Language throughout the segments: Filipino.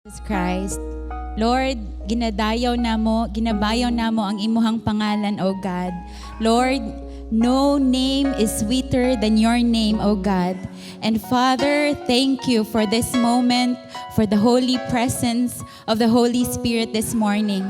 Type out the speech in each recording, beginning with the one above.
Jesus Christ. Lord, ginabayaw namo ang imuhang pangalan, O God. Lord, no name is sweeter than your name, O God. And Father, thank you for this moment, for the holy presence of the Holy Spirit this morning.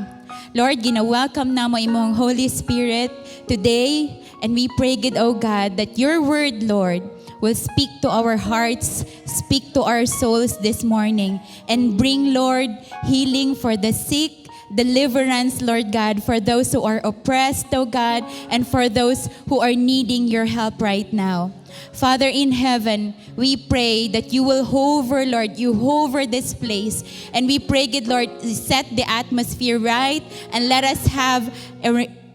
Lord, gina-welcome namo imong Holy Spirit today, and we pray, good, O God, that your word, Lord, will speak to our hearts, speak to our souls this morning, and bring, Lord, healing for the sick, deliverance, Lord God, for those who are oppressed, O God, and for those who are needing your help right now. Father in heaven, we pray that you will hover, Lord, you hover this place. And we pray, good Lord, set the atmosphere right and let us have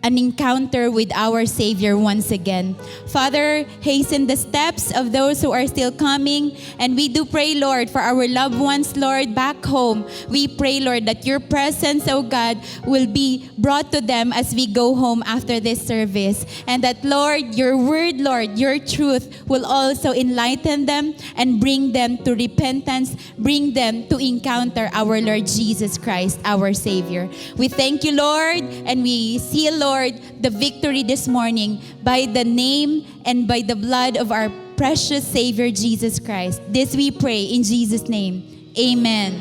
an encounter with our Savior once again. Father, hasten the steps of those who are still coming. And we do pray, Lord, for our loved ones, Lord, back home. We pray, Lord, that your presence, oh God, will be brought to them as we go home after this service. And that, Lord, your word, Lord, your truth will also enlighten them and bring them to repentance, bring them to encounter our Lord Jesus Christ, our Savior. We thank you, Lord, and we seal, Lord, the victory this morning by the name and by the blood of our precious Savior Jesus Christ. This we pray in Jesus' name. Amen.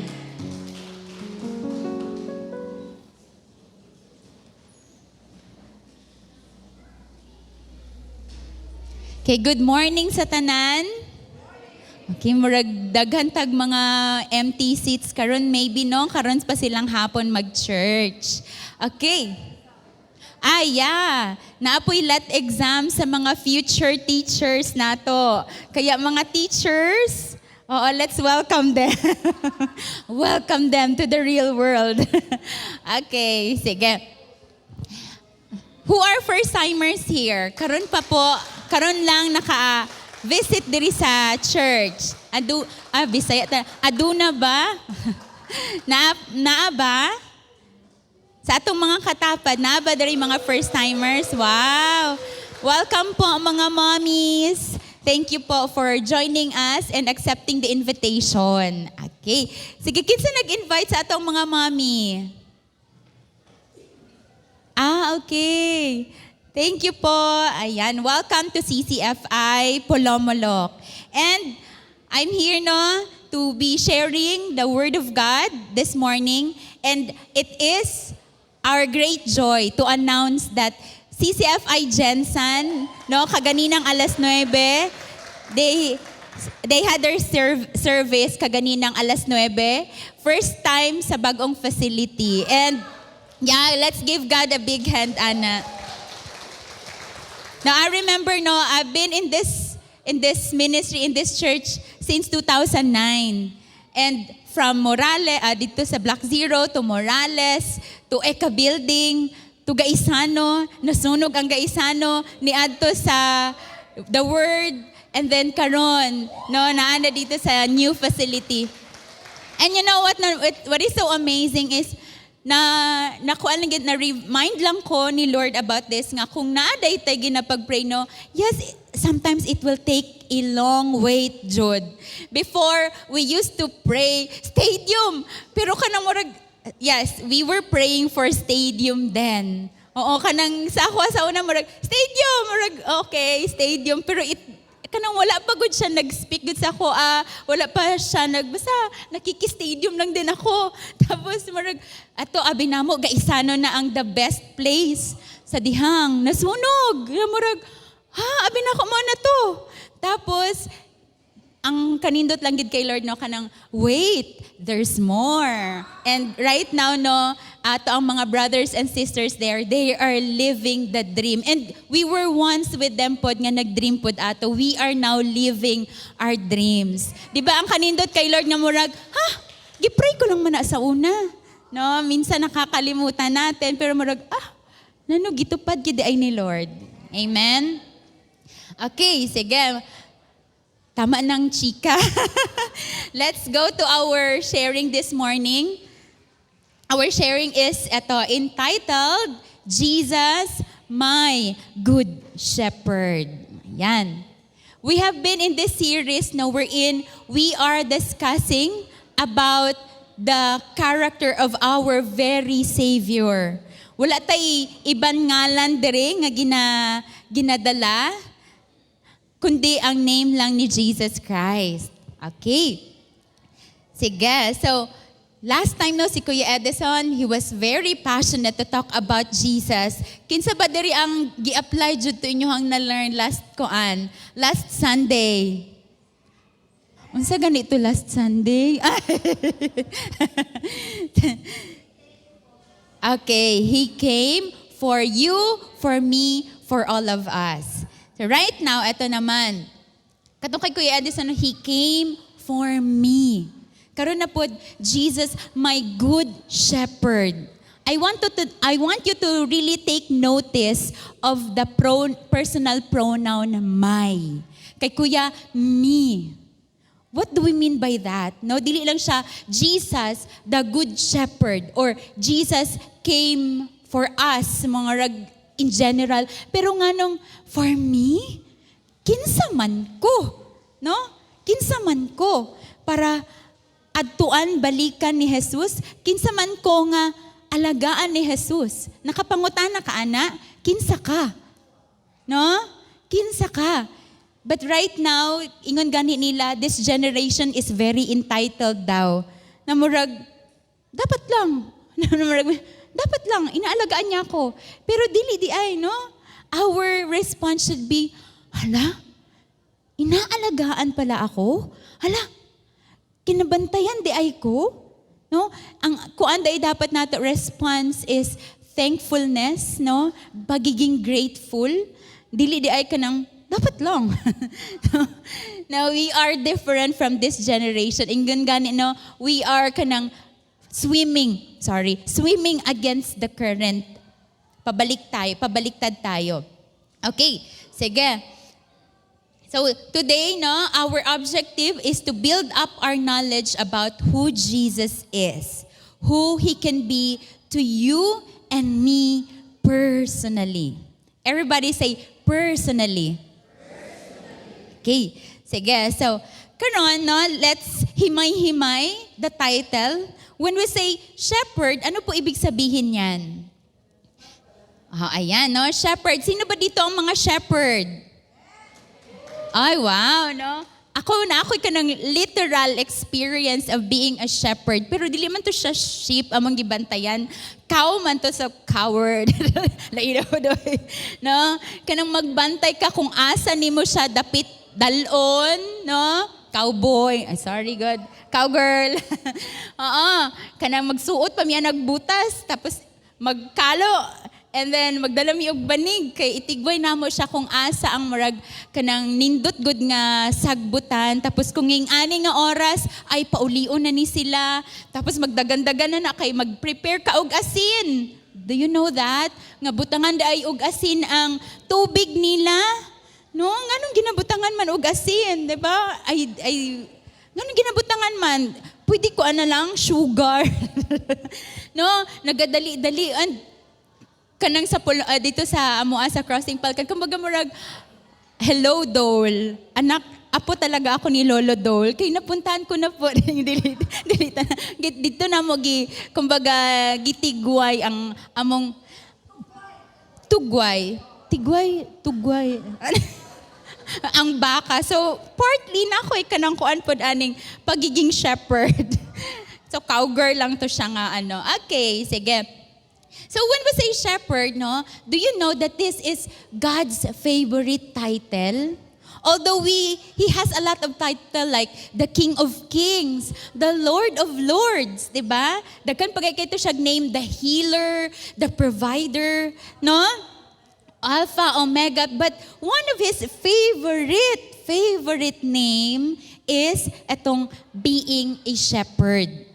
Okay, good morning sa tanan. Okay, murag daghan tag mga empty seats karon, maybe no, karon pa silang hapon mag-church. Okay. Yeah. Naapoy let exam sa mga future teachers nato. Kaya mga teachers, let's welcome them. Welcome them to the real world. Okay, sige. Who are first-timers here? Karon karon lang naka-visit diri sa church. Bisaya ta. Aduna ba? Naa ba? Sa atong mga katapad, na ba dari mga first-timers? Wow! Welcome po mga mommies. Thank you po for joining us and accepting the invitation. Okay. Sige, kinsa nag-invite sa atong mga mommy? Okay. Thank you po. Ayan, welcome to CCFI Polomolok. And I'm here to be sharing the Word of God this morning. And it is our great joy to announce that CCFI Jensen, kaganinang alas 9, they had their service kaganinang alas 9, first time sa bagong facility. And yeah, let's give God a big hand, Anna. Now I remember, I've been in this ministry, in this church since 2009. And from Morales, dito sa Block Zero to Morales, to Eka Building, to Gaisano, nasunog ang Gaisano, niadto sa The Word, and then karon, naana dito sa new facility. And you know what is so amazing is, na-remind lang ko ni Lord about this, nga kung naaday tayo ginapag-pray, yes, sometimes it will take a long wait, Jud. Before, we used to pray, stadium. Pero kanang murag, yes, we were praying for stadium then. Oo, kanang sa ako sa una murag, stadium, murag, okay, stadium. Pero kanang wala pa gud siya nag-speak gud sa ako, wala pa siya basta nakiki-stadium lang din ako. Tapos murag, ato abinamo, Gaisano na ang the best place sa dihang. Nasunog. Murag, abi na ko mo na to. Tapos, ang kanindot lang gid kay Lord, kanang, wait, there's more. And right now, ato ang mga brothers and sisters there, they are living the dream. And we were once with them pod nga nag-dream pod ato. We are now living our dreams. Di ba ang kanindot kay Lord nga murag, gipray ko lang mana sa una. Minsan nakakalimutan natin, pero murag, gitupad gid ay ni Lord. Amen? Okay, sige. Tama ng chika. Let's go to our sharing this morning. Our sharing is entitled, Jesus, My Good Shepherd. Yan. We have been in this series wherein we are discussing about the character of our very Savior. Wala tay ibang ngalan dire nga ginadala, kundi ang name lang ni Jesus Christ. Okay. Sige, so last time no si Kuya Edison, he was very passionate to talk about Jesus. Kinsa ba diri ang gi-apply jud to inyohang na-learn last Sunday? Unsa ganito last Sunday? Okay, He came for you, for me, for all of us. So right now, eto naman. Katong kay Kuya Edison, He came for me. Karon na po, Jesus, my good shepherd. I want you to really take notice of the personal pronoun my. Kay Kuya, me. What do we mean by that? No, dili lang siya Jesus, the good shepherd, or Jesus came for us, mga in general. Pero nga nung, for me, kinsa man ko, no? Kinsa man ko para adtuan balikan ni Jesus, kinsa man ko nga alagaan ni Jesus. Nakapangutana ka ana, kinsa ka? No? Kinsa ka? But right now, ingon gani nila, this generation is very entitled daw. Na murag, dapat lang. Dapat lang, inaalagaan niya ako. Pero dili di ay, no? Our response should be, hala, inaalagaan pala ako? Hala, kinabantayan di ay ko? No? Ang kuan day dapat nato response is thankfulness, no? Pagiging grateful. Dili di ay kanang dapat lang. Now, we are different from this generation. Ingon gani, no? We are kanang swimming against the current. Pabaliktad tayo. Okay, sige. So, today, no, our objective is to build up our knowledge about who Jesus is, who He can be to you and me personally. Everybody say, personally. Okay, sige. So, karon, no, let's himay-himay the title. When we say shepherd, ano po ibig sabihin yan? Ayan, no, shepherd. Sino ba dito ang mga shepherd? Ay, wow, no? Ako'y ka ng literal experience of being a shepherd. Pero dili man to siya sheep among gibantayan. Cow man to sa coward. Lainaw doy. No? Kanang magbantay ka kung asa nimo siya dapit dalon, no? Cowboy. Ay, sorry, God. Cowgirl. Oo. Kanang magsuot pa miya nagbutas. Tapos magkalo. And then magdala mi og banig kay itigway namo siya kung asa ang murag kanang nindot good nga sagbutan. Tapos kung ani nga oras ay paulion na ni sila. Tapos magdagan-dagan na kay magprepare ka og asin. Do you know that? Nga butangan da ay og asin ang tubig nila. No, nganong ginabutangan man og asin, 'di ba? Ay nganong ginabutangan man? Pwede ko ana lang sugar. No, nagadali-dalian kanang sa dito sa amoa sa crossing palkan kumbaga murag hello Dole. Anak, apo talaga ako ni Lolo Dole. Kay napuntahan ko na po dito na mo kumbaga gitigway ang among tugway ang baka. So, partly na ako kanang kuan pod aning pagiging shepherd. So, cowgirl lang to siya nga ano. Okay, sige. So, when we say shepherd, no, do you know that this is God's favorite title? Although He has a lot of title like the King of Kings, the Lord of Lords, di ba? Daghan pagay kay to siya name the healer, the provider, no? Alpha, Omega, but one of His favorite name is etong being a shepherd.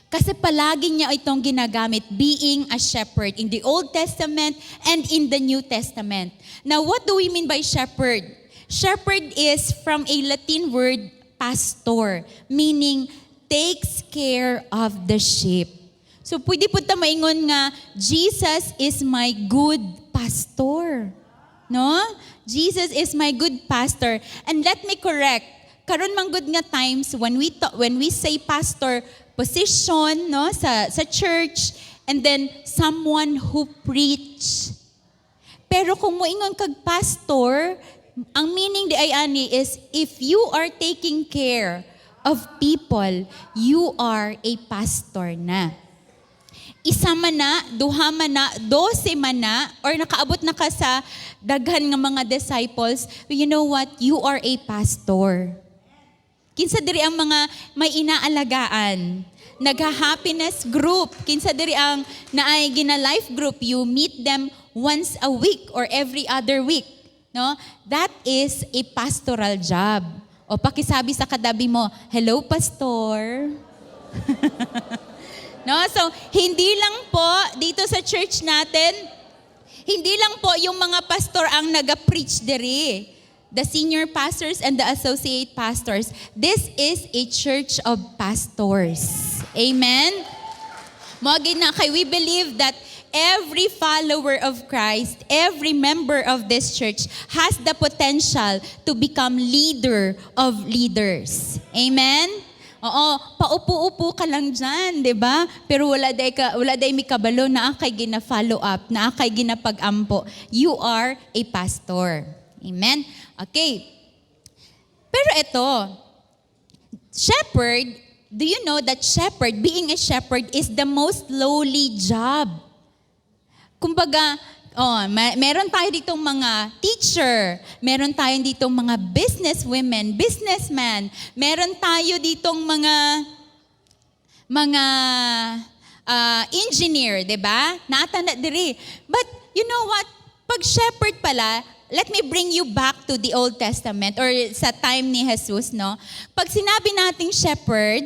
Kasi palagi niya itong ginagamit, being a shepherd in the Old Testament and in the New Testament. Now, what do we mean by shepherd? Shepherd is from a Latin word, pastor, meaning takes care of the sheep. So, pwede po ta maingon nga, Jesus is my good pastor. No? Jesus is my good pastor. And let me correct, karon man good nga times when we say pastor, position, no, sa church, and then someone who preach. Pero kung moingon kag pastor, ang meaning di ay ani is, if you are taking care of people, you are a pastor na. Isa man na, duha man na, 12 man na, or nakaabot na ka sa daghan nga mga disciples, you know what? You are a pastor. Kinsa diri ang mga may inaalagaan, nagha-happiness group, kinsa diri ang naay gina life group, you meet them once a week or every other week, no? That is a pastoral job. O pakisabi sa kadabi mo, hello pastor. No, so hindi lang po dito sa church natin, hindi lang po yung mga pastor ang naga-preach diri. The senior pastors and the associate pastors. This is a church of pastors. Amen? Mogi na kay, we believe that every follower of Christ, every member of this church has the potential to become leader of leaders. Amen? Oo, paupo-upo ka lang dyan, di ba? Pero wala day mi kabalo na akay gina-follow up, na akay ginapag-ampo. You are a pastor. Amen? Okay. Pero ito, shepherd, do you know that being a shepherd is the most lowly job? Kumbaga, meron tayo ditong mga teacher, meron tayo ditong mga businesswomen, businessman, meron tayo ditong mga engineer, 'di ba? Naatanda diri. But you know what? Pag shepherd pala, let me bring you back to the Old Testament or sa time ni Jesus, no? Pag sinabi nating shepherd,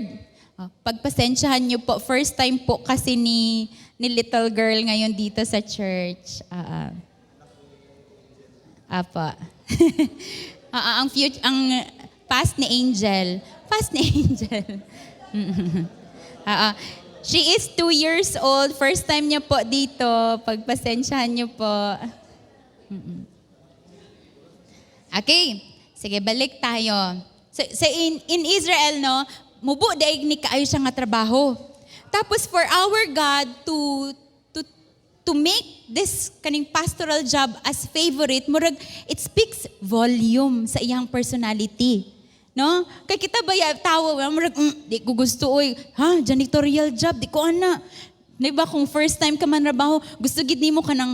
pagpasensyahan niyo po, first time po kasi ni little girl ngayon dito sa church. Apa. ang past ni Angel. She is 2 years old. First time niya po dito. Pagpasensyahan niyo po. Okay. Sige, balik tayo. So in Israel, no, mubo daig ni kaayo siya nga trabaho. Tapos for our God to make this kaning pastoral job as favorite, murag it speaks volume sa iyang personality. No? Kay kita ba tawo, murag di ko gusto oy, janitorial job, di ko ana. Di ba kung first time ka man trabaho, gusto gid nimo kanang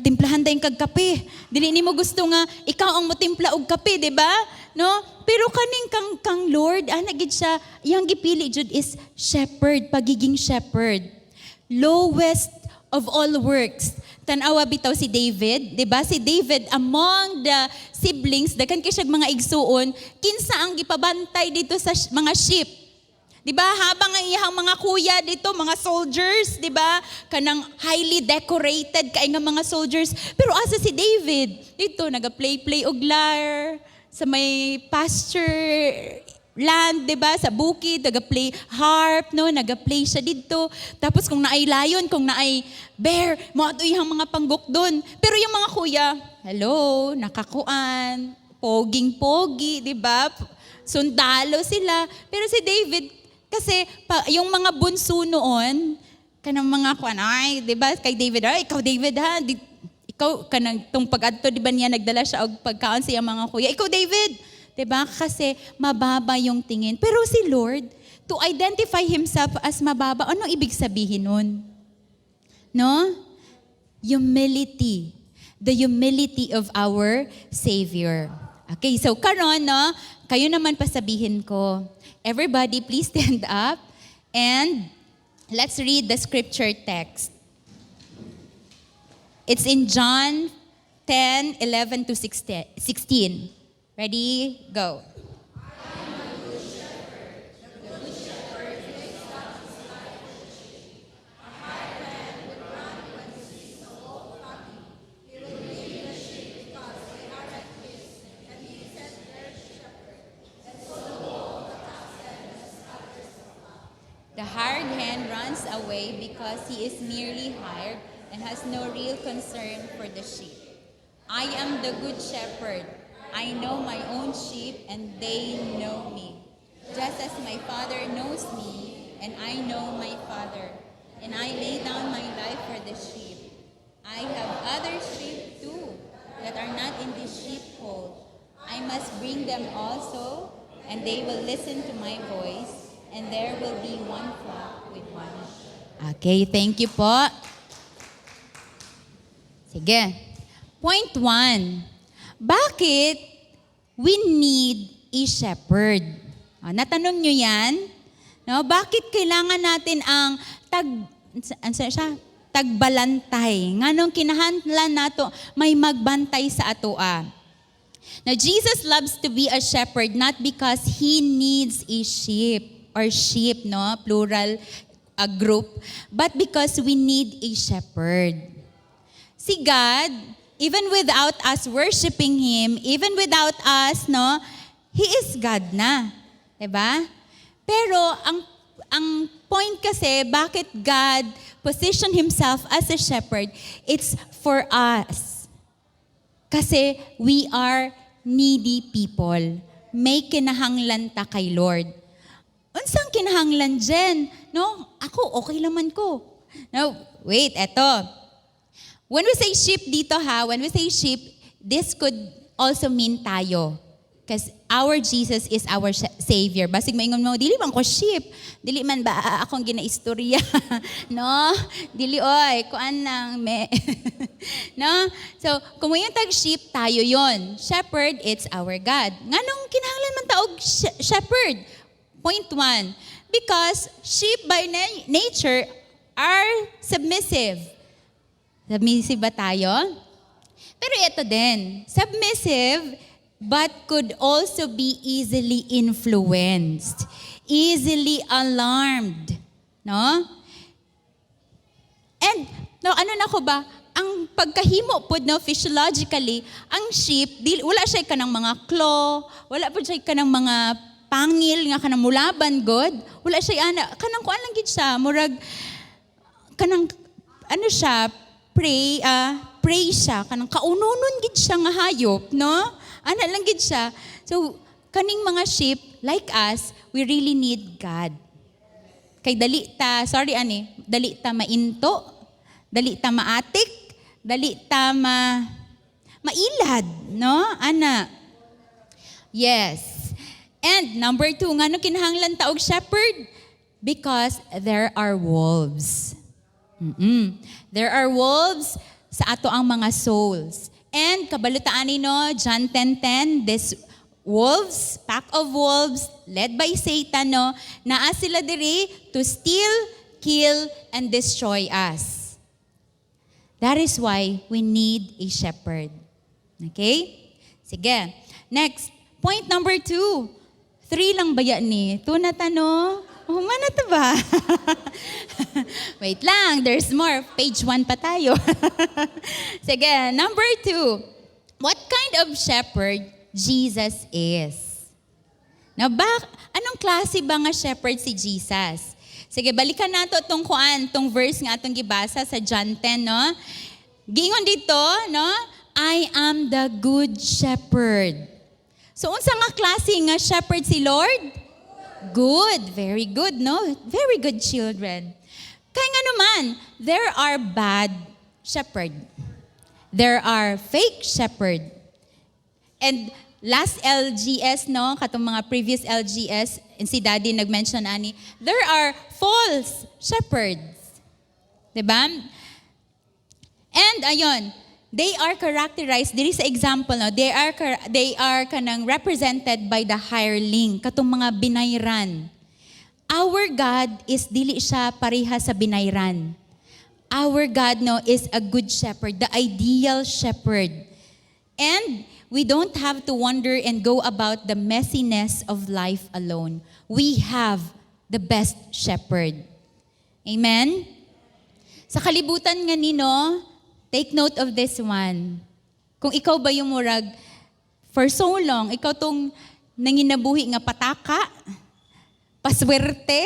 timplahan dayong kag kape. Dili nimo gusto nga ikaw ang motimpla og kape, di ba? No? Pero kaning kang Lord, gid siya, iyang gipili jud is shepherd, pagiging shepherd. Lowest of all works. Tanawa bitaw si David, 'di ba? Si David among the siblings, daghan kay siya mga igsuon, kinsa ang gipabantay dito sa mga sheep. 'Di ba? Habang ang iyang mga kuya dito, mga soldiers, 'di ba? Kanang highly decorated kay nga mga soldiers. Pero asa si David, dito naga-play og lyre sa may pasture land, 'di ba? Sa bukid, naga-play harp, no? Naga-play siya dito. Tapos kung naay lion, kung naay bear, moadto iyang mga panggok doon. Pero yung mga kuya, hello, nakakuan, poging-pogi, 'di ba? Sundalo sila. Pero si David, kasi yung mga bunso noon, kanang mga kuan, 'di ba? Kay David, ikaw David ikaw kanang tong pag-adto, 'di ba niya nagdala siya og pagkaon sa iyang mga kuya. Ikaw David, 'di ba? Kasi mababa yung tingin. Pero si Lord, to identify himself as mababa, anong ibig sabihin nun? No? Humility. The humility of our Savior. Okay, so karon, no, kayo naman pasabihin ko. Everybody, please stand up and let's read the scripture text. It's in John 10:11 to 16. Ready? Go. The hired hand runs away because he is merely hired and has no real concern for the sheep. I am the good shepherd. I know my own sheep and they know me. Just as my Father knows me, and I know my Father, and I lay down my life for the sheep. I have other sheep too that are not in this sheepfold. I must bring them also, and they will listen to my voice, and there will be one flock with one. Okay, thank you po. Sige. Point 1. Bakit we need a shepherd? Natanong nyo yan? No? Bakit kailangan natin ang tagbalantay? Nganong kinahanglan nato may magbantay sa atoa? Now, Jesus loves to be a shepherd not because He needs a sheep or sheep, no? Plural, a group, but because we need a shepherd. Si God, even without us worshiping Him, even without us, no, He is God na. Diba? Pero ang point kasi, bakit God positioned Himself as a shepherd, it's for us. Kasi we are needy people. May kinahanglan ta kay Lord. Unsang kinahanglan dyan? No? Ako, okay laman ko. No, wait, eto. When we say sheep dito when we say sheep, this could also mean tayo. Because our Jesus is our Savior. Basig maingon mo, dili man ko sheep. Dili man ba akong ginaistorya? No? Dili oy, kuan lang me. No? So, kung yung tag sheep, tayo yon. Shepherd, it's our God. Nganong kinahanglan man taog shepherd? Point 1. Because sheep by nature are submissive. Submissive ba tayo? Pero ito din, submissive but could also be easily influenced, easily alarmed. No? And, no, ano na ko ba? Ang pagkahimo po, no, physiologically, ang sheep, wala siya ka ng mga claw, wala po siya ka ng mga pangil, nga kanang mulaban, God. Wala siya, kanang kuan lang gid siya, murag, kanang, ano siya, pray siya, kanang kaununon gid siya nga hayop, no? Ana lang gid siya. So, kaning mga sheep, like us, we really need God. Kay dali ta mainto, dali ta maatik, dali ta mailad, no? Ana. Yes. And number 2, ngano kinahanglan ta og shepherd? Because there are wolves. There are wolves sa ato ang mga souls. And kabalutaan ni no, John 10:10, this wolves, pack of wolves, led by Satan, no, naa sila diri to steal, kill, and destroy us. That is why we need a shepherd. Okay? Sige. Next, point number 2. 3 lang ba yan ni? 2 na tano? Humana to ba? Wait lang, there's more. Page 1 pa tayo. Sige, number 2. What kind of shepherd Jesus is? Now, anong klase ba nga shepherd si Jesus? Sige, balikan nato tong verse nga atong gibasa sa John 10, no? Gingon dito, no? I am the good shepherd. So, unsa nga klase nga shepherd si Lord? Good. Very good, no? Very good children. Kaya nga naman, there are bad shepherd. There are fake shepherd. And last LGS, no? Katong mga previous LGS, and si Daddy nag-mention ani, there are false shepherds. Diba? And ayon, they are characterized, diri sa example, no, they are kanang represented by the hireling, katong mga binayran. Our God is dili siya pareha sa binayran. Our God, no, is a good shepherd, the ideal shepherd. And we don't have to wonder and go about the messiness of life alone. We have the best shepherd. Amen? Sa kalibutan nga nino, take note of this one. Kung ikaw ba yung murag, for so long, ikaw tong nanginabuhi nga pataka, paswerte,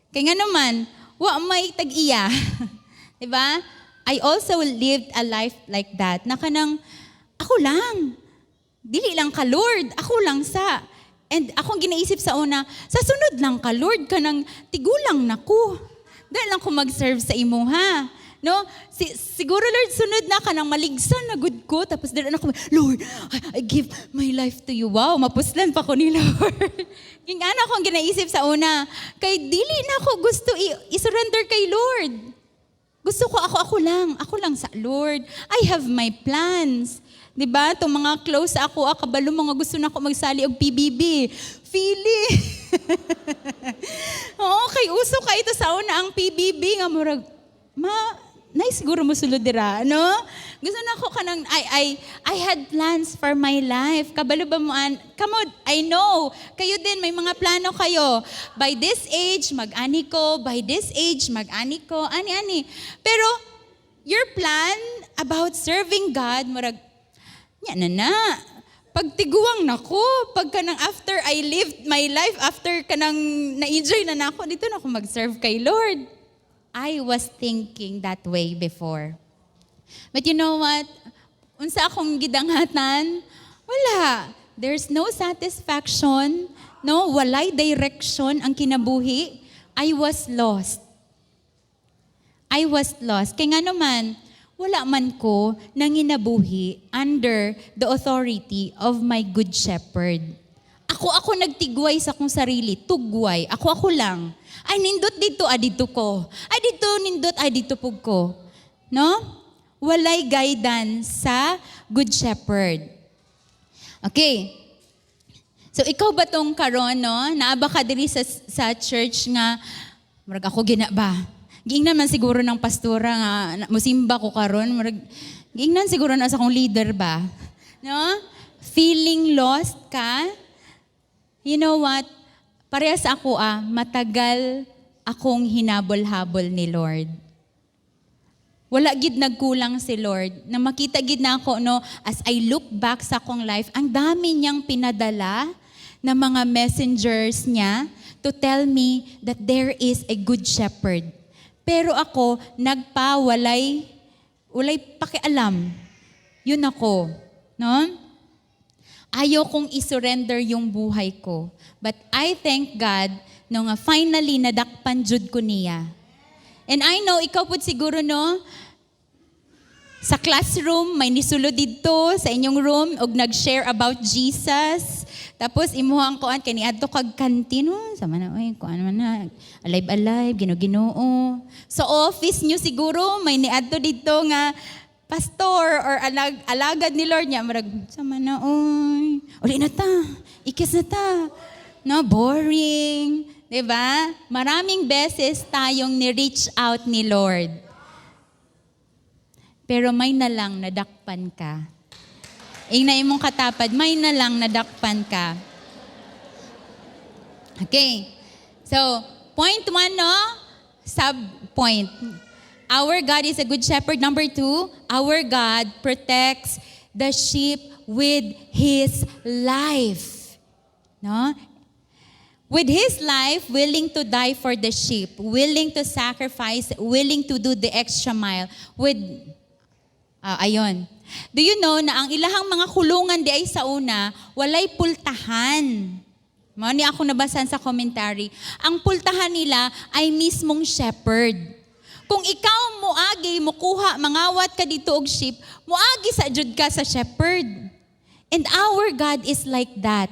kaya nga naman, wa may tag-iya. Diba? I also lived a life like that, na kanang, ako lang, dili lang ka Lord, ako lang sa. And akong ginaisip sa una, sa sunod lang ka, Lord, ka nang tigulang na ko. Dahil lang ko mag-serve sa imo, ha? No? Siguro, Lord, sunod na ka nang maligsan na good ko. Tapos dahil ako, Lord, I give my life to you. Wow, mapuslan pa ko ni Lord. Yung anak kong ginaisip sa una, kay dili na ako gusto i-surrender kay Lord. Gusto ko ako lang sa Lord. I have my plans. Diba? Itong mga close ako, kabalo mga gusto na ako magsali og PBB. Fili. Oo, kay uso ka ito sa una ang PBB. Nga murag, nice siguro mo sulod dira, no? Gusto na ako kanang, I had plans for my life. Kabalo ba mo, come on, I know. Kayo din, may mga plano kayo. By this age, mag-ani ko. By this age, mag-ani ko. Ani-ani. Pero, your plan about serving God, murag, yan na. Pagtiguang nako, pagka nang after I lived my life, after ka nang na-enjoy na nako, dito na ako mag-serve kay Lord. I was thinking that way before. But you know what? Unsa akong gidanghatan? Wala. There's no satisfaction. No, walay direction ang kinabuhi. I was lost. Kaya nga naman, wala man ko nanginabuhi under the authority of my good shepherd. Ako nagtigway sa akong sarili, tugway. Ako lang. Ay, nindot dito, dito ko. Ay, dito, nindot, dito pug ko. No? Walay guidance sa good shepherd. Okay. So, ikaw ba tong karon, no? Naaba ka diri sa church nga, marag ako ba? Giingnan man siguro ng pastora nga, musimba ko karon, marag, giingnan siguro na sa akong leader ba? No? Feeling lost ka? You know what? Parehas ako matagal akong hinabol-habol ni Lord. Wala gid nagkulang si Lord. Na makita gid na ako, no, as I look back sa akong life, ang dami niyang pinadala na mga messengers niya to tell me that there is a good shepherd. Pero ako, walay pakialam. Yun ako. No? Ayaw kong isurrender yung buhay ko. But I thank God no nga finally nadakpan jud ko niya. And I know, ikaw po siguro, no, sa classroom, may nisulod dito sa inyong room og nag-share about Jesus. Tapos imuhang kuan kani adto kag kantino, sama na kuan man na alive Ginoo. Sa office nyo siguro may niadto dito nga pastor or alagad ni Lord niya marag sama na uli na ta, ikis na ta. No, boring, 'di ba? Maraming beses tayong ni-reach out ni Lord. Pero may na lang nadakpan ka. Na imong katapad, may na lang nadakpan ka. Okay. So, point 1, no? Sub-point. Our God is a good shepherd. Number 2, our God protects the sheep with His life. No? With His life, willing to die for the sheep, willing to sacrifice, willing to do the extra mile. Ayon. Do you know na ang ilahang mga kulungan di ay sa una, walay pultahan. Ni ako nabasan sa commentary. Ang pultahan nila ay mismong shepherd. Kung ikaw moagi, mukuha, mangawat ka dito og sheep, moagi sa jud ka sa shepherd. And our God is like that.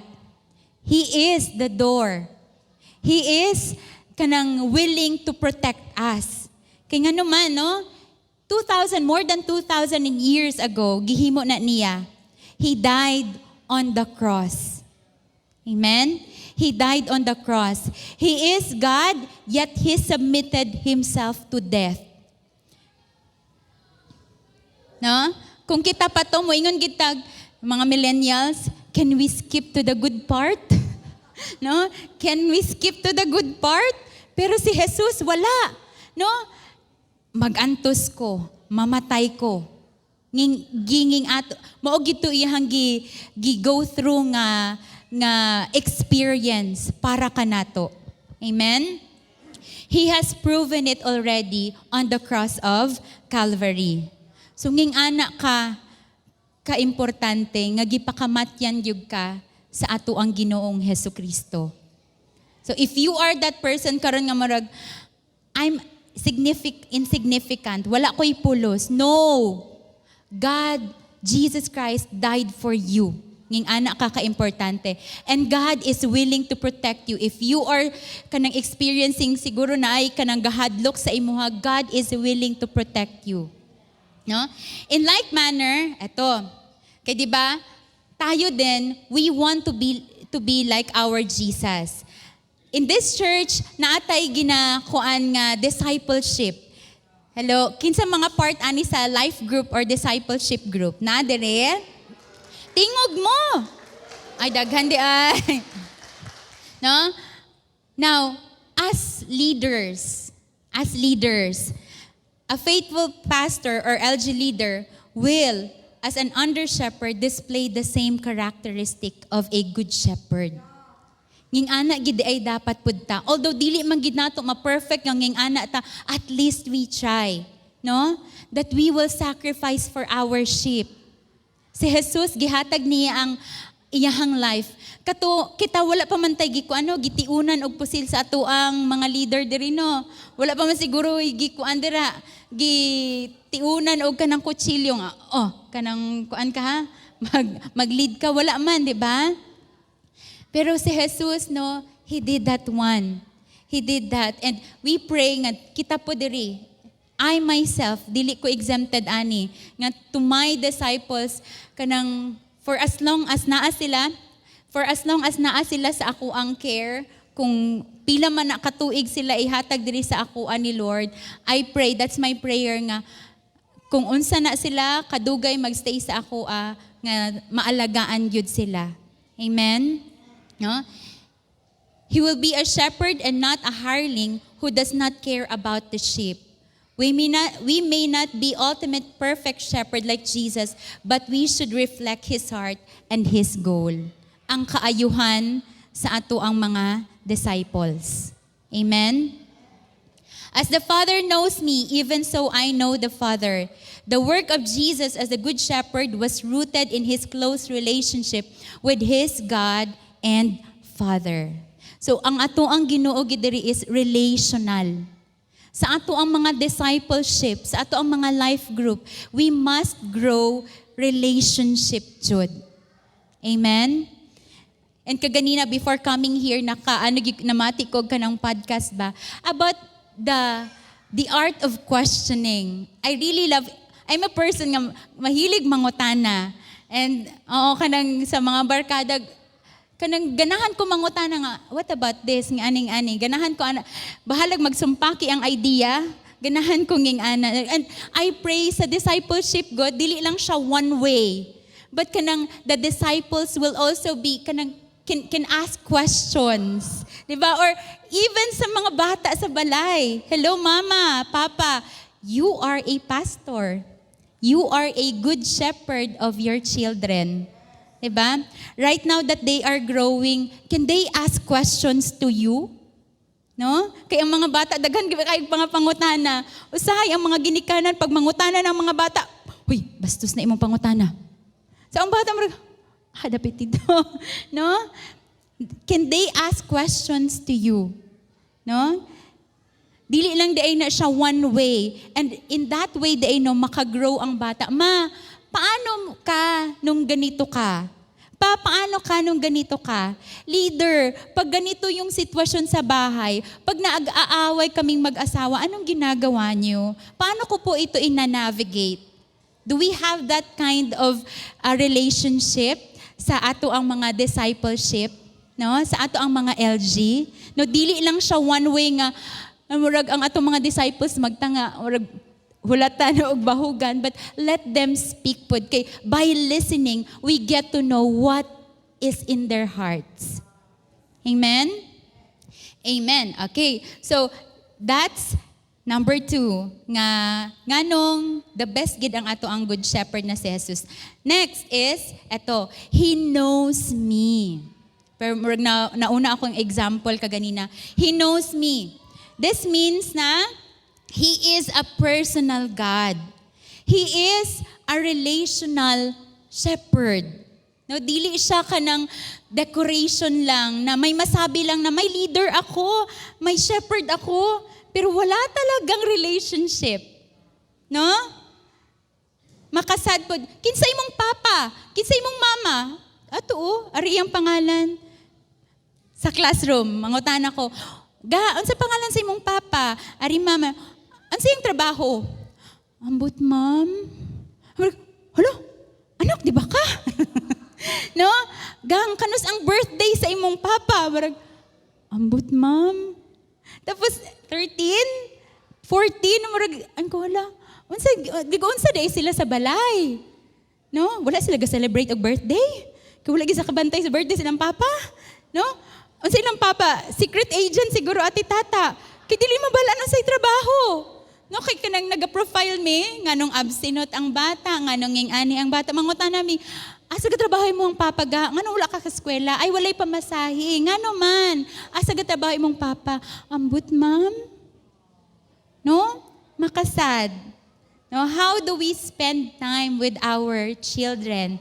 He is the door. He is kanang willing to protect us. Kaya nga naman, no? More than 2,000 years ago, gihimo na niya. He died on the cross. Amen? He died on the cross. He is God, yet He submitted Himself to death. No? Kung kita pa to, moingon gitag, mga millennials, can we skip to the good part? No? Can we skip to the good part? Pero si Jesus, wala. No? Magantos ko, mamatay ko. Ginging ato, mao gito iyang go through nga experience para kanato. Amen? He has proven it already on the cross of Calvary. So nging anak ka importante nga gipakamatyan gyud ka sa ato ang Ginoong Hesukristo. So if you are that person karon nga marag, I'm insignificant, wala ko'y pulos. No! God, Jesus Christ died for you. Nging anak ka ka-importante. And God is willing to protect you. If you are kanang experiencing siguro na ay kanang gahadlok sa imuha, God is willing to protect you. No? In like manner, eto, kaya di ba, tayo din, we want to be like our Jesus. In this church, naatay ginakuan nga discipleship. Hello, kinsa mga part ani sa life group or discipleship group? Na dire? Tingog mo. Ay daghan di ay. No? Now, as leaders, a faithful pastor or LG leader will, as an under shepherd, display the same characteristic of a good shepherd. Nging ana gid ay dapat pud ta. Although dili man gid nato ma-perfect nga nging ana ta, at least we try, no? That we will sacrifice for our sheep. Si Jesus gihatag niya ang iyahang life. Kato kita wala pa man tay gitiunan og pusil sa ato ang mga leader diri no. Wala pa man siguro gikuan dira gitiunan og kanang kutsilyo nga. Oh, kanang kuan ka ha? Mag-lead ka wala man, di ba? Pero si Jesus, no, He did that one. He did that. And we pray nga, kita po diri, I myself, dili ko exempted ani, nga to my disciples, kanang, for as long as naa sila sa ako ang care, kung pila man na katuig sila ihatag diri sa ako ani Lord, I pray, that's my prayer nga, kung unsa na sila, kadugay magstay sa ako, nga maalagaan yun sila. Amen? No? He will be a shepherd and not a hireling who does not care about the sheep. We may not be ultimate perfect shepherd like Jesus, but we should reflect His heart and His goal. Ang kaayuhan sa ato ang mga disciples. Amen? As the Father knows me, even so I know the Father. The work of Jesus as the Good Shepherd was rooted in His close relationship with His God and Father. So, ang ato ang Ginoo gidiri is relational. Sa ato ang mga discipleship, sa ato ang mga life group, we must grow relationship jud. Amen? And kaganina, before coming here, namati ko ka ng podcast ba, about the art of questioning. I really love, I'm a person nga mahilig mangutana. And kanang sa mga barkada, kanang ganahan ko mangutana nga, what about this, ng aning-aning. Ganahan ko, bahalag magsumpaki ang idea, ganahan ko nging ana. And I pray sa discipleship, God, dili lang siya one way. But kanang the disciples will also be, kanang can ask questions. Diba? Or even sa mga bata sa balay. Hello, Mama, Papa, you are a pastor. You are a good shepherd of your children. Diba? Right now that they are growing, can they ask questions to you? No? Kaya ang mga bata, daghan kay mga pangutana. Usahay ang mga ginikanan, pag mangutana ng mga bata, huy, bastos na imong pangutana. So ang bata, dapit dito. No? Can they ask questions to you? No? Dili lang di ay na siya one way. And in that way, di ay no, makagrow ang bata. Paano ka nung ganito ka? Paano ka nung ganito ka? Leader, pag ganito yung sitwasyon sa bahay, pag nag-aaway kaming mag-asawa, anong ginagawa niyo? Paano ko po ito ina-navigate? Do we have that kind of relationship sa ato ang mga discipleship? No? Sa ato ang mga LG? No, dili lang siya one way nga, ang atong mga disciples magtanga, hulatan o bahugan, but let them speak pod. Kay by listening, we get to know what is in their hearts. Amen? Amen. Okay. So, that's number 2. Nganong the best gid ang ato ang good shepherd na si Jesus. Next is, He knows me. Pero nauna akong example kaganina. He knows me. This means na He is a personal God. He is a relational shepherd. No, dili siya kanang decoration lang, na may masabi lang na may leader ako, may shepherd ako, pero wala talagang relationship. No? Makasad po. Kinsay mong papa, kinsay mong mama. Ato ari ang pangalan. Sa classroom, mangutan ako, unsa pangalan sa imong papa? Ari mama, unsa yung trabaho? Ambot ma'am. Hala, anak, di ba ka? No? Kanus ang birthday sa imong papa. Barag, ambot ma'am. Tapos 13, 14, marag, ko hala, unsa day sila sa balay. No? Wala sila ga-celebrate og birthday. Kaya wala gisa kabantay sa birthday silang papa. No? Unsa ilang papa? Secret agent siguro ati tata. Kay dili mabala na say trabaho. No, kay kanang naga-profile mi, nganong abstinot ang bata, nganong ingani ang bata. Mangutan nami, asa ga trabaho mo ang papa ga? Nganong wala ka sa eskwela? Ay walay pamasahe. Ngano man? Asa ga trabaho imong papa? Ambot ma'am. No? Makasad. No, how do we spend time with our children?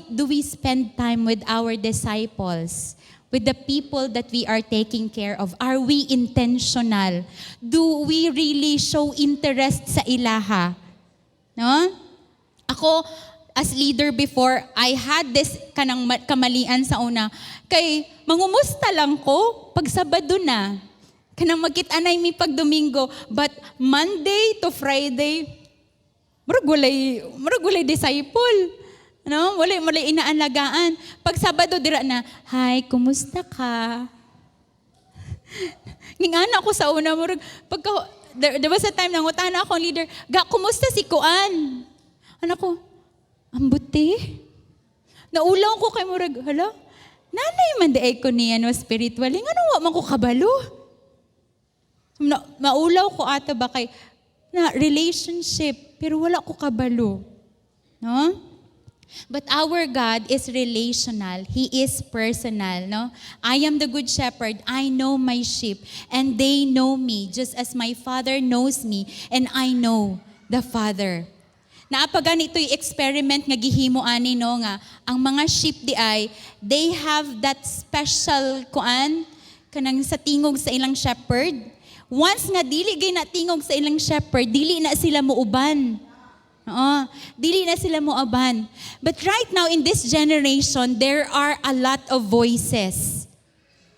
Do we spend time with our disciples? With the people that we are taking care of? Are we intentional? Do we really show interest sa ilaha? No? Ako, as leader before, I had this kanang kamalian sa una. Kay, mangumusta lang ko pag Sabado na. Kanang magkit-anay mi pag Domingo. But Monday to Friday, marag walay disciple. No, wala inaalagaan. Pag Sabado dira na, "Hi, kumusta ka?" Ngingana ako sa una mo there was a time nang utana ako leader, "Ga, kumusta si Kuan?" Anak ko, "Ambuti." Naulaw ko kay murag, hala, nanay man daay ko niya no spiritually. Ngano wa man ko kabalo? Maulaw ko ata ba kay na relationship pero wala ko kabalo. No? But our God is relational. He is personal, no? I am the good shepherd. I know my sheep, and they know me, just as my Father knows me, and I know the Father. Naapagan ito'y experiment nga gihimo ani no nga ang mga sheep di ay they have that special kuan kanang sa tingog sa ilang shepherd. Once nga dili gay na tingog sa ilang shepherd, dili na sila muuban. Dili na sila moaban. But right now in this generation, there are a lot of voices.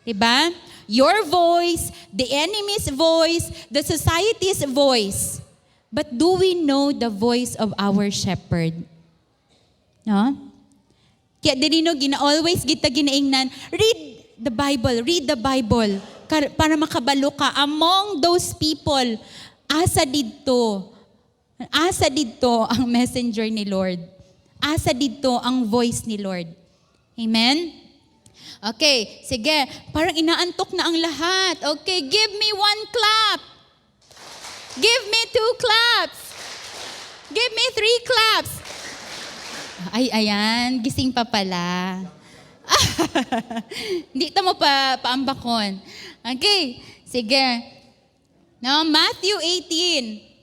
Diba? Your voice, the enemy's voice, the society's voice. But do we know the voice of our shepherd? No? Kaya dili no always kita ginaingnan, read the Bible para makabalo ka among those people. Asa dito ang messenger ni Lord. Asa dito ang voice ni Lord. Amen? Okay, sige. Parang inaantok na ang lahat. Okay, give me 1 clap. Give me 2 claps. Give me 3 claps. Ay, ayan. Gising pa pala. Hindi mo paambakon. Okay, sige. Now, Matthew 11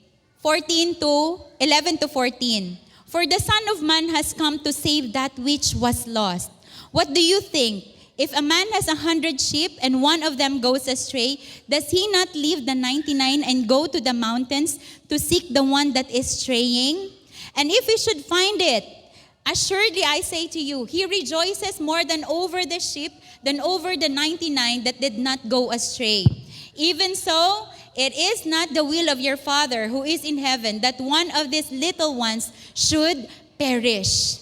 to 14. For the Son of Man has come to save that which was lost. What do you think? If a man has 100 sheep and one of them goes astray, does he not leave the 99 and go to the mountains to seek the one that is straying? And if he should find it, assuredly I say to you, he rejoices more than over the sheep than over the 99 that did not go astray. Even so, it is not the will of your Father who is in heaven that one of these little ones should perish.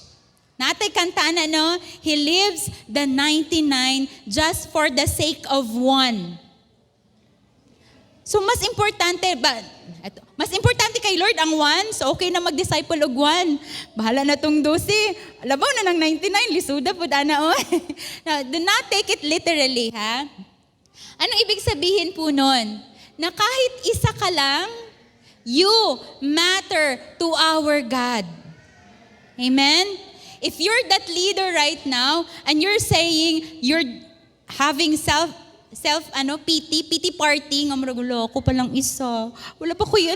Natay kantaan no? He leaves the 99 just for the sake of one. So mas importante kay Lord ang one, so okay na mag-disciple og one. Bahala na tong 12. Alabaw na ng 99, lisuda po ana. Now, do not take it literally, ha? Anong ibig sabihin po nun? Na kahit isa ka lang, you matter to our God. Amen? If you're that leader right now, and you're saying, you're having pity party, nga maragulo, ako pa lang isa. Wala pa ko'y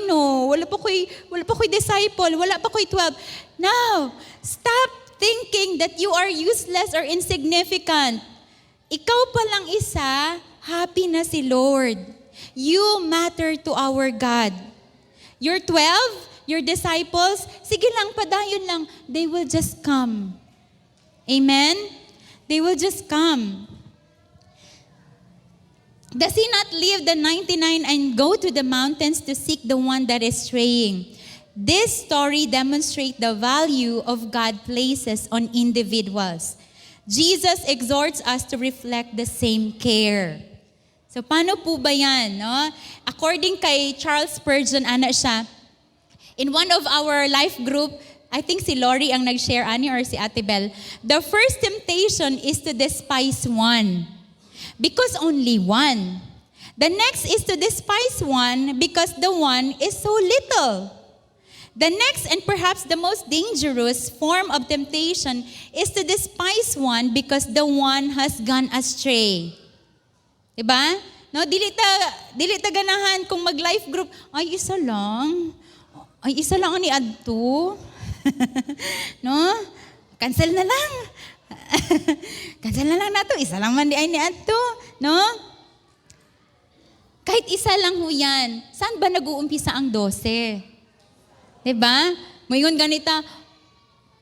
disciple, wala pa ko'y 12. Now, stop thinking that you are useless or insignificant. Ikaw pa lang isa, happy na si Lord. You matter to our God. Your 12, your disciples, sige lang, padayon lang. They will just come. Amen? They will just come. Does he not leave the 99 and go to the mountains to seek the one that is straying? This story demonstrates the value of God places on individuals. Jesus exhorts us to reflect the same care. So paano po ba yan? No? According kay Charles Spurgeon, ana siya, in one of our life group, I think si Lori ang nag-share, ani, or si Ate Bel, the first temptation is to despise one. Because only one. The next is to despise one because the one is so little. The next and perhaps the most dangerous form of temptation is to despise one because the one has gone astray. Diba? No, dili ta ganahan kung mag-life group, ay isa lang ni adto. No? Cancel na lang. Cancel na lang nato, isa lang man di ay ni adto, no? Kahit isa lang ho yan, saan ba nag-uumpisa ang 12? Diba? Ngayon ganita,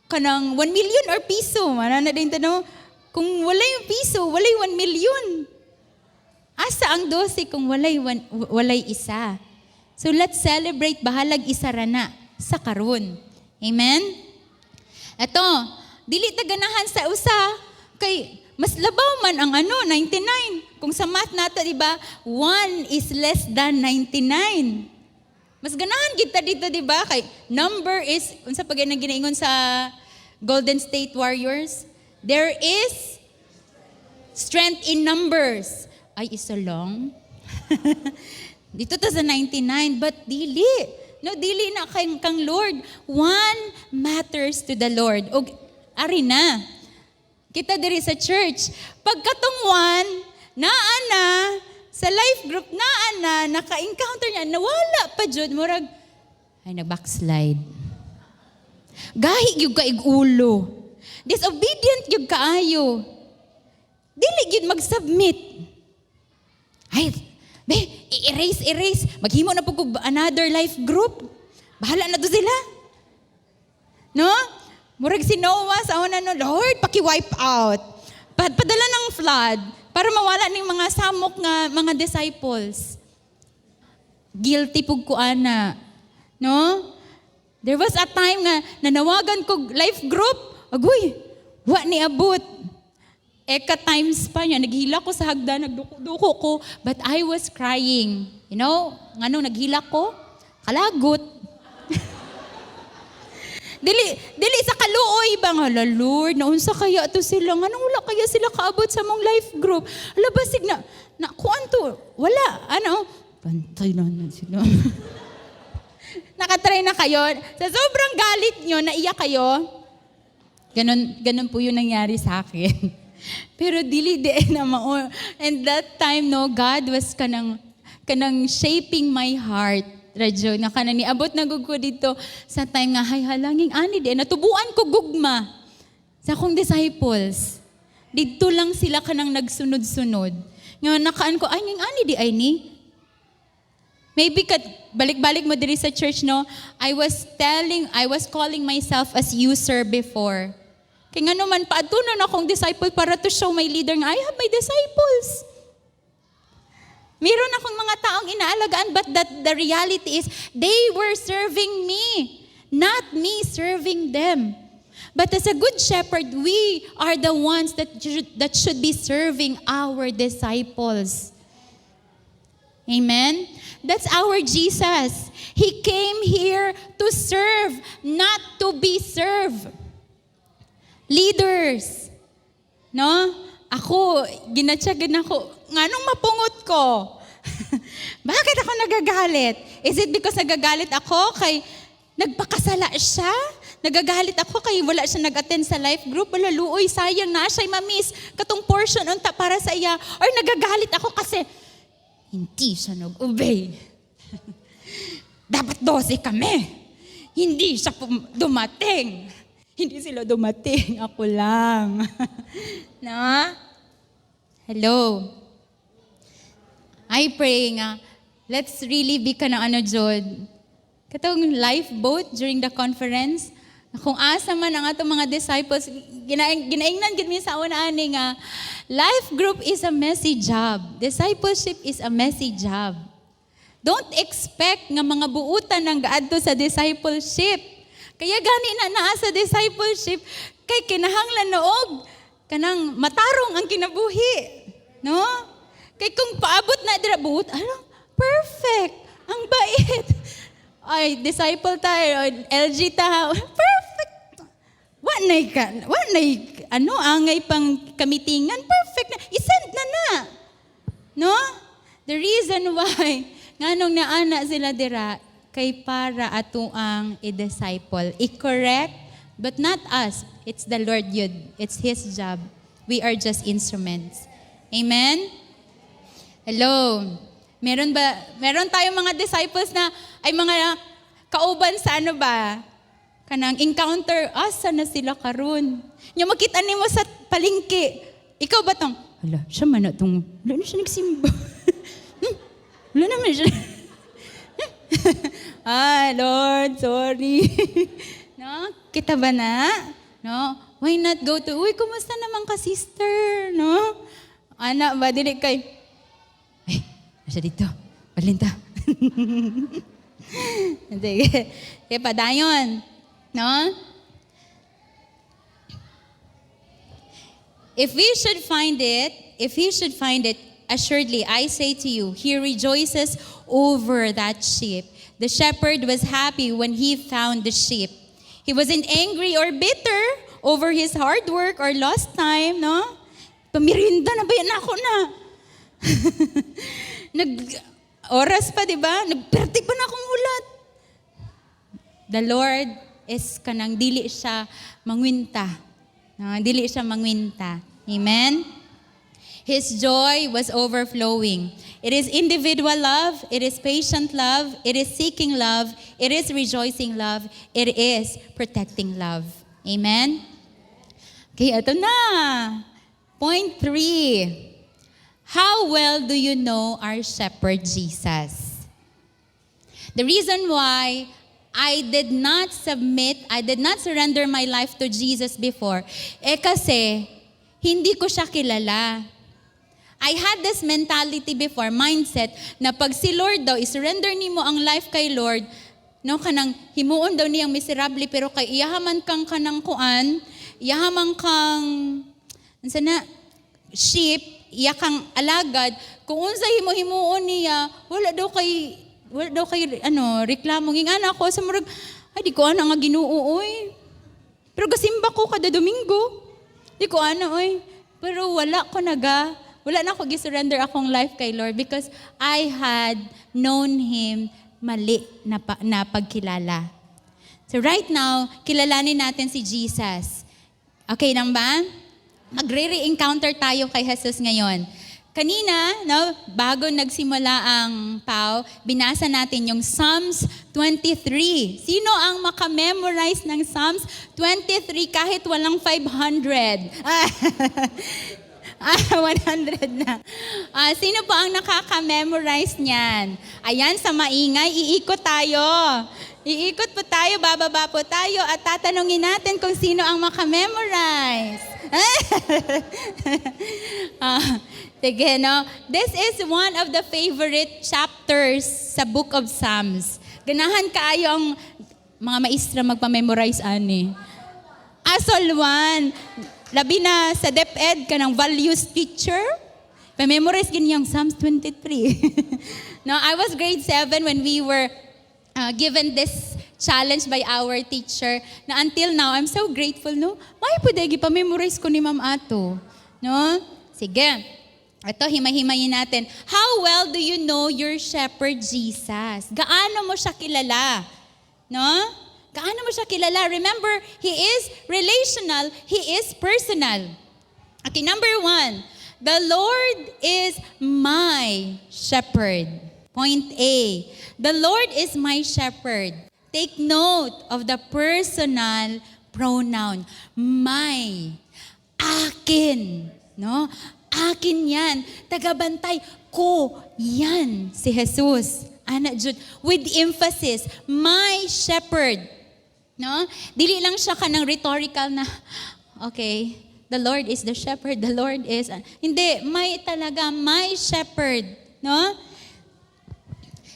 kanang 1 million or piso, mana na din tanong, kung walay yung piso, walay 1 million. Asa ang 12 kung walay isa? So let's celebrate bahalag isa rana sa karon. Amen? Ito, dili ta ganahan sa usa kay mas labaw man ang 99. Kung sa math nato, di ba? 1 is less than 99. Mas ganahan kita dito, di ba? Kay number is, unsa pag nang ginaingon sa Golden State Warriors, there is strength in numbers. Ay, isa lang. Dito ta sa 99, but dili. No, dili na kang Lord. One matters to the Lord. O, ari na. Kita diri sa church. Pagkatong one, naana, sa life group, naana, naka-encounter niya, nawala pa jud murag, ay, nag-backslide. Gahi yung kaigulo. Disobedient yung kaayo. Dili yun mag-submit. Ay, erase. Maghimo na po another life group. Bahala na to sila. No? Murag si Noah sa una no, Lord, paki-wipe out. Padala ng flood para mawala ning mga samok nga mga disciples. Guilty pug ko ana. No? There was a time nga nanawagan ko life group. Agoy, wa ni abot. Eka times pa niya, naghila ko sa hagdan, nagduko ko, but I was crying. You know, ngano naghila ko? Kalagot. Dili sa kaluoy ba nga, Lord, naunsa kaya to sila? Anong wala kaya sila kaabot sa mong life group? Ala, basig na kuan to? Wala, pantay na sila. Nakatry na kayo? Sa sobrang galit nyo, naiyak kayo? Ganon po yung nangyari sa akin. Pero dili na mao. And that time, no, God was kanang shaping my heart. Radyo, nga kanang niabot na gugko dito sa time nga, hay halanging ani di. Natubuan ko gugma sa akong disciples. Dito lang sila kanang nagsunod-sunod. Nga nakaan ko, ay, nging ani di ay ni. Maybe balik-balik mo diri sa church, no? I was calling myself as user before. Kaya nga naman, paatunan akong disciple para to show my leader nga, I have my disciples. Meron akong mga taong inaalagaan, but the reality is, they were serving me, not me serving them. But as a good shepherd, we are the ones that should be serving our disciples. Amen? That's our Jesus. He came here to serve, not to be served. Leaders, no? Ako, ginatsagan ako, nganong mapungot ko? Bakit ako nagagalit? Is it because nagagalit ako kay nagpakasala siya? Nagagalit ako kay wala siya nag-attend sa life group? Wala, luoy, sayang na siya'y mamiss katong portion unta para sa iya. Or nagagalit ako kasi hindi siya nag-obey. Dapat 12 kami. Hindi siya dumating. Hindi sila dumating, ako lang. No? Hello. I pray nga, let's really be ka na Jod. Katong lifeboat during the conference, kung asa man ang atong mga disciples, ginaingnan gid mi sa una ani nga, life group is a messy job. Discipleship is a messy job. Don't expect nga mga buutan ang gaadto sa discipleship. Kaya gani na naa sa discipleship, kay kinahanglan noog kanang matarong ang kinabuhi. No? Kay kung paabot na dira buot, perfect. Ang bait. Ay, disciple tayo, LG ta, perfect. Angay pang kamitingan, perfect na. Isend na. No? The reason why, nganong naana sila dira, kay para ato ang i-disciple. I-correct, but not us. It's the Lord yun. It's His job. We are just instruments. Amen? Hello? Meron tayong mga disciples na ay mga kauban sa kanang encounter, asa na sila karon. Yung makita nimo sa palengke, ikaw ba tong, siya man na tong, wala na siya nagsimba. Wala naman siya. Lord, sorry. No? Kita ba na? No? Why not go to, kumusta naman ka, sister? No? Anak ba, dili kay, nasa dito, palinta. Sige, padayon. No? If he should find it, assuredly, I say to you, he rejoices over that sheep. The shepherd was happy when he found the sheep. He wasn't angry or bitter over his hard work or lost time, no? Pamirinda na ba yan ako na? Oras pa, di ba? Nagperti pa na akong ulat. The Lord is kanang dili siya mangwinta. No? Dili siya mangwinta. Amen? His joy was overflowing. It is individual love. It is patient love. It is seeking love. It is rejoicing love. It is protecting love. Amen? Okay, ito na. Point 3. How well do you know our shepherd Jesus? The reason why I did not surrender my life to Jesus before, kasi hindi ko siya kilala. I had this mentality before, mindset, na pag si Lord daw, isurrender nimo ang life kay Lord, no, kanang himuon daw niyang miserable, pero kay iyahaman kang kanang kuan, iyahaman kang, sheep, iya kang alagad, kung unsa himuon niya, wala daw kay reklamo. Ngingana ako sa murag, ay di ko ana nga Ginoo oy. Pero gasimba ko kada Domingo. Di ko ana oy. Pero wala na ako gisurrender akong life kay Lord because I had known Him mali na pagkilala. So right now, kilalanin natin si Jesus. Okay lang ba? Magre-re-encounter tayo kay Jesus ngayon. Kanina, no, bago nagsimula ang PAW, binasa natin yung Psalms 23. Sino ang makamemorize ng Psalms 23 kahit walang 500? 100 na. Sino po ang nakaka-memorize niyan? Ayan, sa maingay, iikot tayo. Iikot po tayo, bababa po tayo, at tatanungin natin kung sino ang makamemorize. Sige, no? This is one of the favorite chapters sa Book of Psalms. Ganahan kaayo ang mga maestra magpa-memorize ani. Asol 1. Labi na sa DepEd ka ng values teacher. Pa-memorize ganyang Psalms 23. No, I was grade 7 when we were given this challenge by our teacher. Na until now, I'm so grateful, no? May pwede pa-memorize ko ni Ma'am Ato. No? Sige. Ito, himay-himayin natin. How well do you know your shepherd Jesus? Gaano mo siya kilala? No? Gaano mo siya kilala? Remember, He is relational, He is personal. Okay, number 1, the Lord is my shepherd. Point A, the Lord is my shepherd. Take note of the personal pronoun. My. Akin. No? Akin yan. Tagabantay ko. Yan si Jesus. Ana Jude. With emphasis. My shepherd. No? Dili lang siya kanang rhetorical na, okay, the Lord is the shepherd, the Lord is... Hindi, may talaga, my shepherd. No?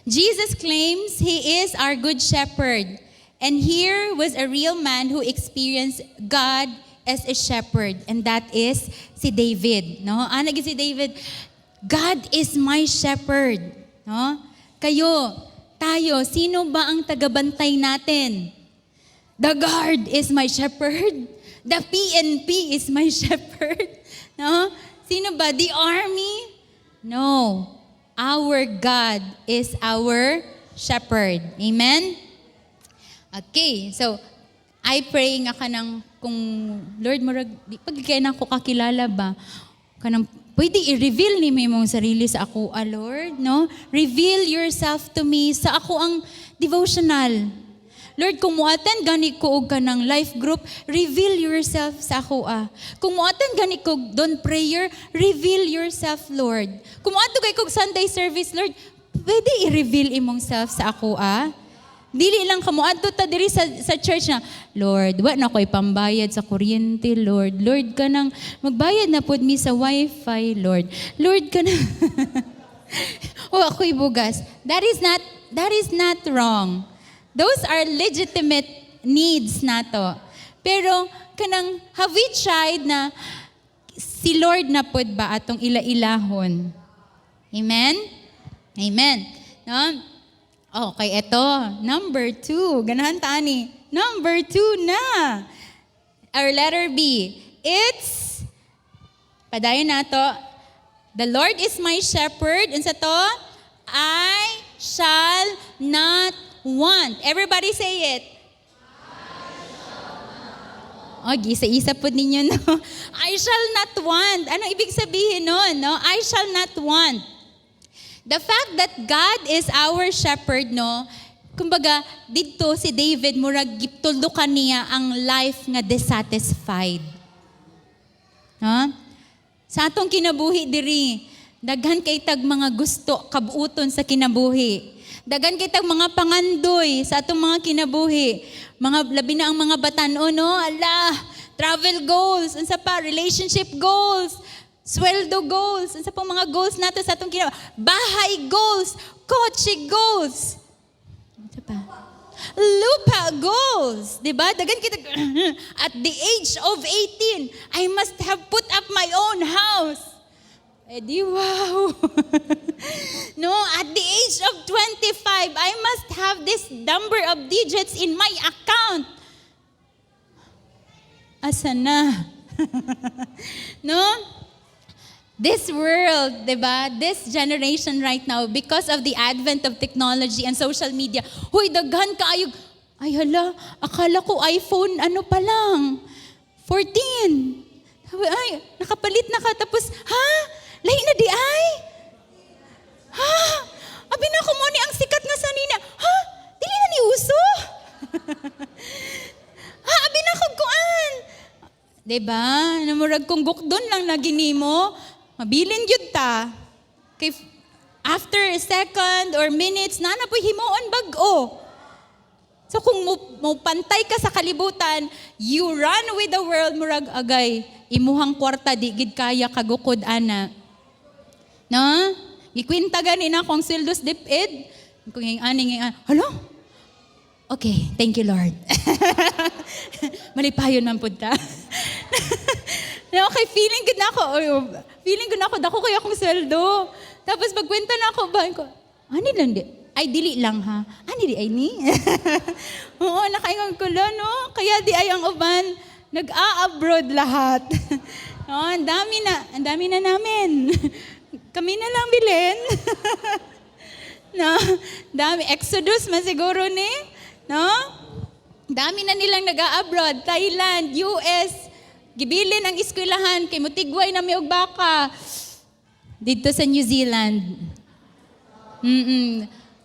Jesus claims He is our good shepherd. And here was a real man who experienced God as a shepherd. And that is si David. No? Si David, God is my shepherd. No? Kayo, tayo, sino ba ang tagabantay natin? The guard is my shepherd. The PNP is my shepherd. No? Sino ba? The army? No. Our God is our shepherd. Amen? Okay, so I pray nga kanang kung Lord, murag, pag kaya na ako kakilala ba, kanang pwede i-reveal ni mo mong sarili sa ako, Lord, no? Reveal yourself to me sa ako ang devotional. Lord, kung muatan gani ko og kanang life group, reveal yourself sa ako. Kung muatan gani ko don prayer, reveal yourself, Lord. Kung muadto kay kog Sunday service, Lord, pwede i-reveal imong self sa ako. Dili lang kamo adto ta diri sa church na, Lord, wa na ko'y pambayad sa kuryente, Lord. Lord, kanang magbayad na pud mi sa wifi, Lord. Lord, kanang o ako'y bugas. That is not wrong. Those are legitimate needs nato. Pero kanang have we tried na si Lord na pud ba atong ila-ilahon? Amen? Amen. No? Okay, eto. Number 2. Ganahan tani. Number 2 na. Our letter B. It's, padayon na to. The Lord is my shepherd. Unsa to? I shall not want. Everybody say it. Isa-isa po ninyo, no? I shall not want. Ano ibig sabihin nun, no? I shall not want. The fact that God is our shepherd, no? Kumbaga, dito si David, murag giptulukan niya ang life nga dissatisfied. No? Sa atong kinabuhi diri, daghan kay tag mga gusto, kabuuton sa kinabuhi. Dagan kitag mga pangandoy sa atong mga kinabuhi. Mga labi na ang mga batan-o, no? Travel goals, unsa pa, relationship goals, sweldo goals, unsa pa mga goals nato sa atong kinabuhi. Bahay goals, kotse goals. Unsa pa? Lupa goals, di ba? Dagan kitag at the age of 18, I must have put up my own house. Di wow. No, at the age of 25, I must have this number of digits in my account. Asa na? No? This world, diba? This generation right now, because of the advent of technology and social media, huy, daghan kaayog. Ay hala, akala ko iPhone, ano pa lang? 14. Ay, nakapalit na ka. Tapos, ha? Lahi na di ay? Ha? Abi na ko mo ni ang sikat nga sa nina. Ha? Dili na ni uso? Ha? Abi na ko kuan. Diba? Namurag kong gukdon lang na ginimo. Mabilin yun ta. Kay after a second or minutes, na po himuon bag-o. So kung mo pantay ka sa kalibutan, you run with the world, murag agay. Imuhang kwarta, di gid kaya kagukod ana. No? Gikwinta gani na akong sildos dipid. Kung yung aning, hala? Okay, thank you Lord. Malipayon man po ta. Okay, feeling good na ako, dako kaya akong sweldo. Tapos pagkwenta na ako, bahan ko, ani lang di? Ay, dili lang ha. Ani di ay ni? Oo, nakaingang ko lang, no? Kaya di ay ang uban, nag-a-abroad lahat. No, ang dami na namin. Kami na lang bilhin. No? Dami. Exodus man siguro ni. No? Dami na nilang nag-a-abroad. Thailand, US. Gibilin ang eskwelahan. Kay mutigway na may og baka. Dito sa New Zealand.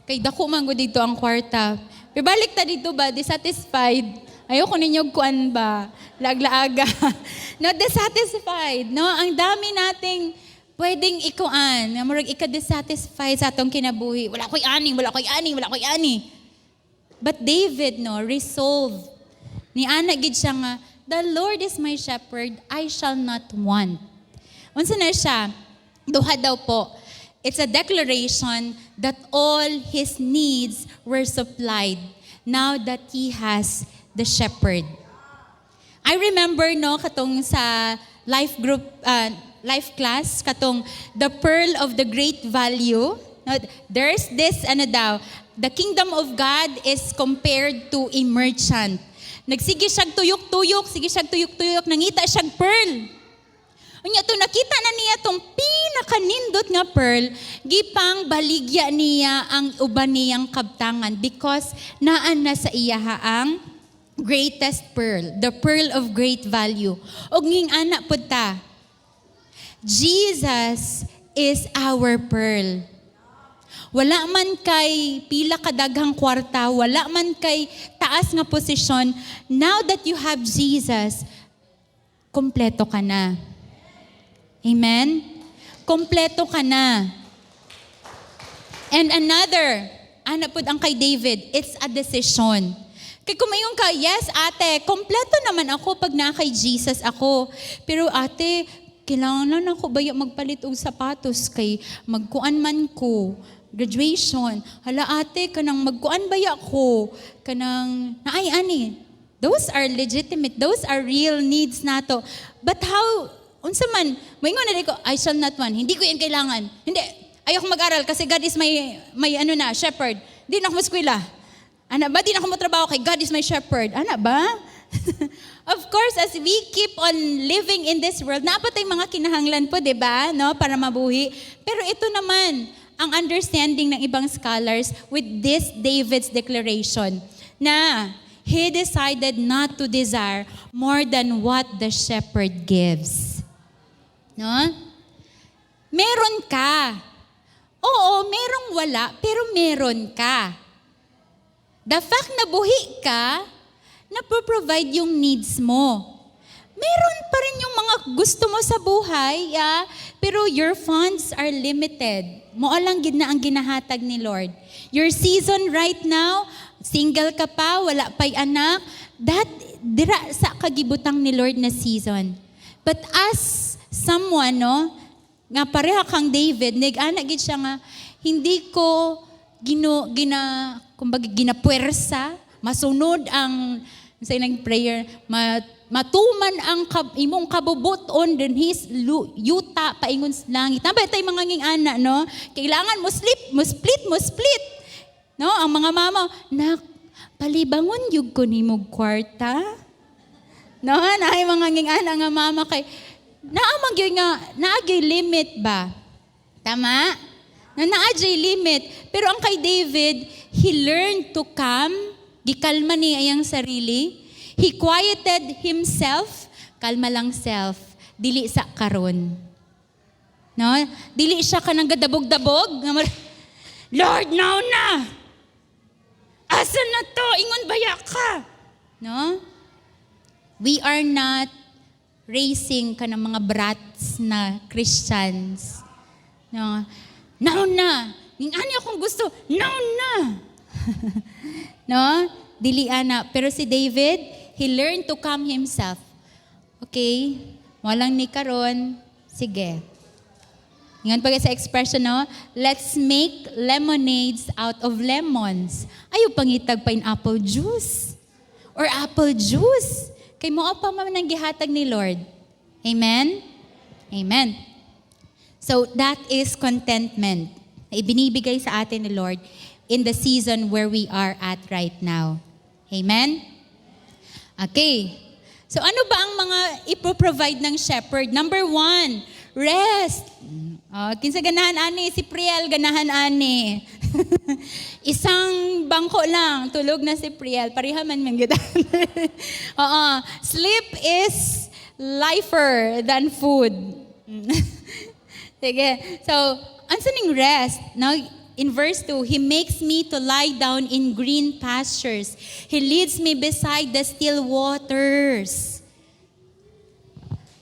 Kay dako man ko dito ang kwarta. Pero balik ta dito ba? Dissatisfied. Ayoko ninyog kuan ba? Laaga. Not dissatisfied. No? Ang dami nating pwedeng ikuan. Murag ika-dissatisfied sa atong kinabuhi. Wala ko'y ani. But David, no, resolved. Ni ana gid siya nga, the Lord is my shepherd, I shall not want. Unsa na siya? Duha daw po. It's a declaration that all his needs were supplied now that he has the shepherd. I remember no katong sa life group life class katong the pearl of the great value. No, there's this the kingdom of God is compared to a merchant. Nagsige siyag tuyok-tuyok, nangita siyag pearl. Unya to nakita na niya tong pinakanindot nga pearl, gipang baligya niya ang uban niyang kabtangan because naan na sa iyaha ang greatest pearl, the pearl of great value. Og nging ana pud ta, Jesus is our pearl. Wala man kay pila kadaghang kwarta, wala man kay taas nga posisyon, now that you have Jesus, kompleto ka na. Amen? Kompleto ka na. And another, ana pud ang kay David, it's a decision. Kay kumayon ka, yes ate, kompleto naman ako pag na kay Jesus ako. Pero ate, kailangan ako ba magpalit og sapatos kay magkuan man ko, graduation. Hala ate, kanang magkuan ba ko, kanang naay ani. Those are legitimate, those are real needs nato. But how, unsa man, moingon na ko, I shall not want. Hindi ko yan kailangan. Hindi, ayoko mag-aral kasi God is my shepherd. Hindi na ako maskwela. Ana ba, di na ako matrabaho kay God is my shepherd. Ana ba? Of course, as we keep on living in this world, napatay mga kinahanglan po, di ba? No? Para mabuhi. Pero ito naman, ang understanding ng ibang scholars with this David's declaration na he decided not to desire more than what the shepherd gives. No? Meron ka. Oo, merong wala, pero meron ka. The fact na buhi ka, napro-provide yung needs mo. Meron pa rin yung mga gusto mo sa buhay, pero your funds are limited. Moalang gid na ang ginahatag ni Lord. Your season right now, single ka pa, wala pa'y anak, that dira sa kagibutang ni Lord na season. But as someone, no, nga pareha kang David, nag-ana gid siya nga, hindi ko ginapuwersa, masunod ang sa ilang prayer, matuman ang imong kabubuton din his yuta paingon sa langit. Nabay tay mga nging ana, no? Kailangan mo split. No, ang mga mama, nak, palibangon yug ko nimog kwarta. No, naay mga nging ana nga mama kay naagay limit ba? Tama? Naagay limit. Pero ang kay David, he learned to calm, gikalma niya ang sarili. He quieted himself, kalma lang self, dili sa karon. No? Dili siya kanang gadabog-dabog. Lord, now na! Asa na to? Ingon baya ka? No? We are not raising ka ng mga brats na Christians. No? Now na! Ingani akong gusto, now na! No? Dili ana. Pero si David, he learned to calm himself. Okay? Walang ni karon. Sige. Ngayon pag sa expression, no? Let's make lemonades out of lemons. Ayaw pangitag pineapple juice. Or apple juice. Kay mo pa man ang gihatag ni Lord. Amen? Amen. So that is contentment. Ibinibigay sa atin ni Lord in the season where we are at right now. Amen? Okay. So ano ba ang mga ipoprovide ng shepherd? Number 1, rest. Kinsa ganahan ani, si Priel ganahan ani. Isang bangko lang, tulog na si Priel. Pareha man mangyud. Sleep is lifer than food. Sige. So, ansa ning rest? Now, In verse 2, He makes me to lie down in green pastures. He leads me beside the still waters.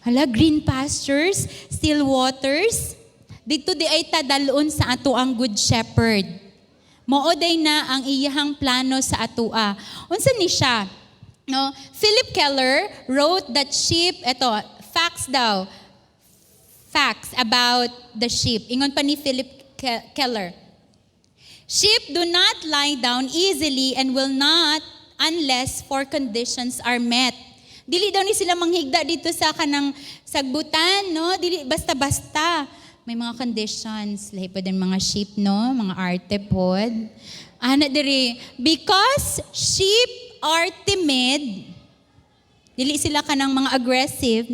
Hala, green pastures, still waters. Dito di ay tadalon sa ato ang good shepherd. Mooday na ang iyahang plano sa atua. Unsa ni siya? No, Philip Keller wrote that sheep, facts daw. Facts about the sheep. Ingon pa ni Philip Keller. Sheep do not lie down easily and will not unless four conditions are met. Dili daw ni sila manghigda dito sa kanang sagbutan, no? Dili basta-basta. May mga conditions, lahi pa din mga sheep, no? Mga artepod. Ana diri, because sheep are timid, dili sila kanang mga aggressive.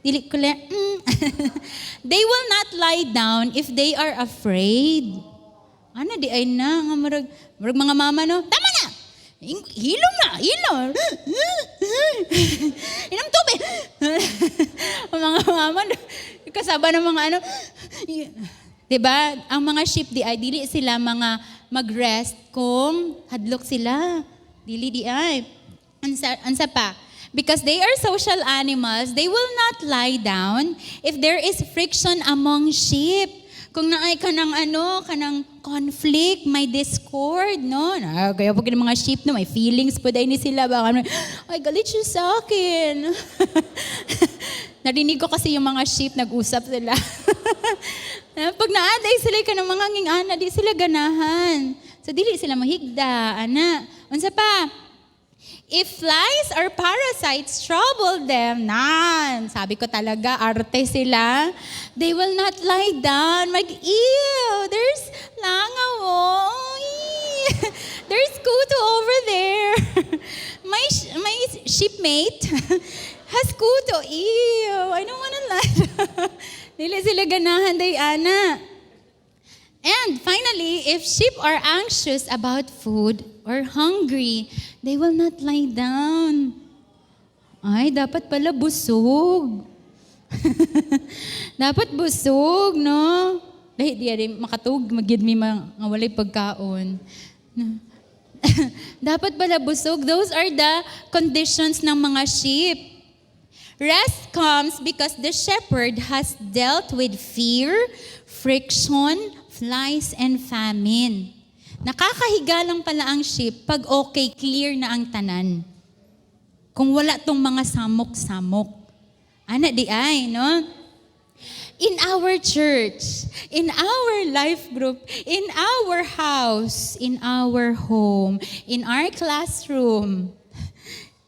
Dili ko They will not lie down if they are afraid. Ana di ay na nga murag mga mama, no? Tama na. Hilom na, hilom. Inom tubig. Mga mama, kasaba ng mga ano. Diba? Ang mga sheep di ay, dili sila mga mag-rest kung hadlok sila. Dili di ay. Ansa pa? Because they are social animals, they will not lie down if there is friction among sheep. Kung naay kanang conflict, may discord, no? Kaya pag mga sheep, no, may feelings po dahil ni sila. Baka, ay, galit siya sa akin. Narinig ko kasi yung mga sheep, nag-usap sila. Pag naaday sila ka ng mga ngingana, di sila ganahan. So, dili sila mahigda, ana. Unsa pa? If flies or parasites trouble them, sabi ko talaga, arte sila, they will not lie down. Ew, there's langaw, there's kuto over there. My shipmate has kuto, ew, I don't wanna lie down. Dili sila ganahan, day ana. And finally, if sheep are anxious about food or hungry, they will not lie down. Ay, dapat pala busog. Dapat busog, no? Dahil di makatug, magyud mi mga walay pagkaon. Dapat pala busog. Those are the conditions ng mga sheep. Rest comes because the shepherd has dealt with fear, friction, flies, and famine. Nakakahiga lang pala ang sheep pag okay, clear na ang tanan. Kung wala tong mga samok-samok. Ana di ay, no? In our church, in our life group, in our house, in our home, in our classroom,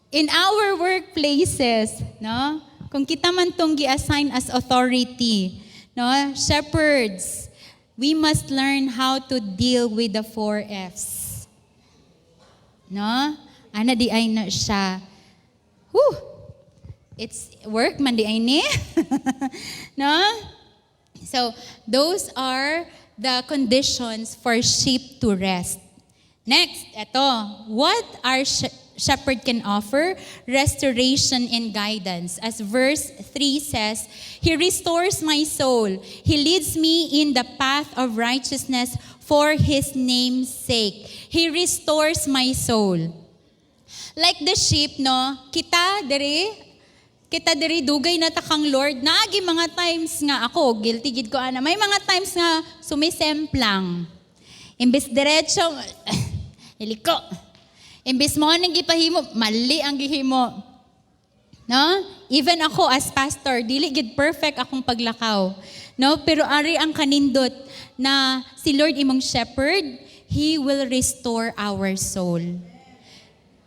in our workplaces, no? Kung kita man tong gi-assign as authority, no? Shepherds, we must learn how to deal with the 4 F's. No? Ana di ay na siya. Whew! It's work man di ay ni. No? So, those are the conditions for sheep to rest. Next, ito. What our shepherd can offer? Restoration and guidance. As verse 3 says, He restores my soul. He leads me in the path of righteousness for His name's sake. He restores my soul. Like the sheep, no? Kita diri dugay na takang Lord. Naagi mga times nga ako, guilty gid ko ana. May mga times nga sumisemplang. Imbes diretso, iliko. Imbes mo nang gipahimo, mali ang gihimo. No? Even ako as pastor, dili gid perfect akong paglakaw. No? Pero ari ang kanindot na si Lord imong shepherd, He will restore our soul.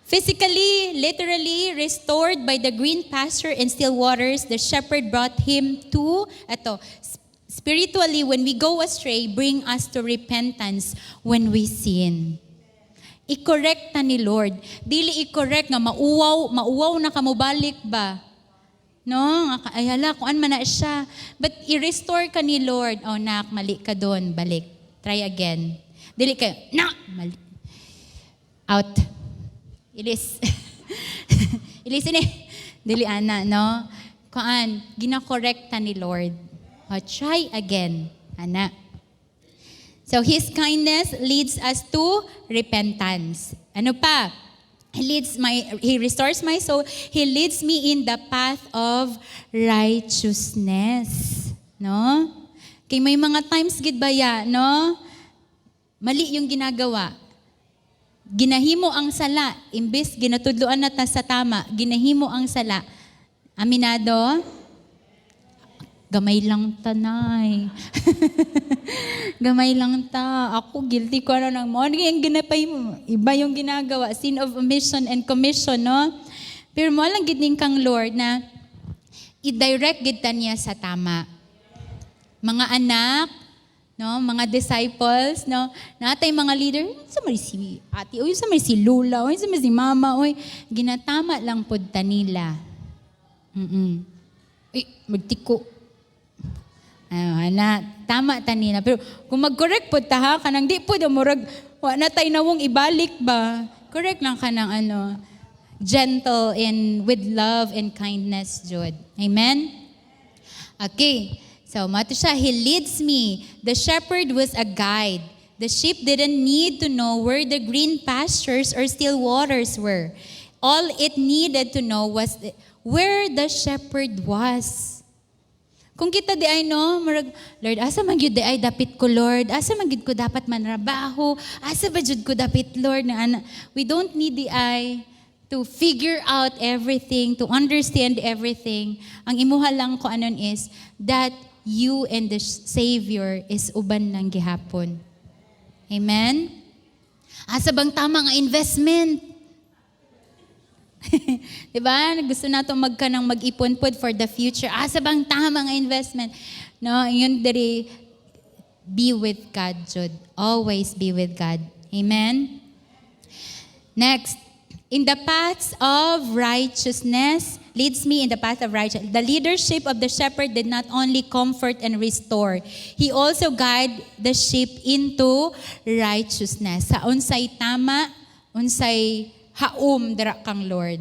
Physically, literally restored by the green pasture and still waters, the shepherd brought him to, spiritually, when we go astray, bring us to repentance when we sin. I-correct ta ni Lord. Dili i-correct nga mauwaw na kamubalik ba? No, ay hala, kuan man na siya. But i-restore ka ni Lord. Oh, nak, mali ka doon, balik. Try again. Dili ka, mali. Out. Ilis. Ilis ini. Dili ana, no? Kuan, gina-correct ta ni Lord. Oh, try again, ana. So His kindness leads us to repentance. Ano pa? He restores my soul. He leads me in the path of righteousness. No? Kay may mga times gid baya, no? Mali yung ginagawa. Ginahimo ang sala, imbes ginatudloan na ta sa tama, ginahimo ang sala. Aminado? Gamay lang tanay. Gamay lang ta. Ako, guilty ko na ng mo. Ano yung ginapay mo? Iba yung ginagawa. Sin of omission and commission, no? Pero mo lang gidning kang Lord na i-direct gid ta niya sa tama. Mga anak, no? Mga disciples, no? Natay mga leader, sa may si ate, o sa may si Lula, o sa may si mama, o ginatama lang pod ta nila. Magtiko. Tama tanina. Pero kung mag-correct po ta ha, kanang di po murag, wa na tayo nawong ibalik ba? Correct lang ka ng gentle and with love and kindness, Jude. Amen? Okay. So, mato siya, He leads me. The shepherd was a guide. The sheep didn't need to know where the green pastures or still waters were. All it needed to know was where the shepherd was. Kung kita di ay no, marag, Lord, asa man gyud di ay dapit ko, Lord? Asa man gyud ko dapat manrabaho? Asa ba jud ko dapit, Lord? We don't need the eye to figure out everything, to understand everything. Ang imuha lang ko anon is that you and the Savior is uban ng gihapon. Amen? Asa bang tama nga investment? Diba? Gusto natin magkanang mag-ipon pod for the future. Asa bang tama nga investment? No, yun diri, be with God, Jude. Always be with God. Amen? Next, in the paths of righteousness, leads me in the path of righteousness. The leadership of the shepherd did not only comfort and restore, he also guide the sheep into righteousness. Sa unsay tama, unsay haum dira kang Lord.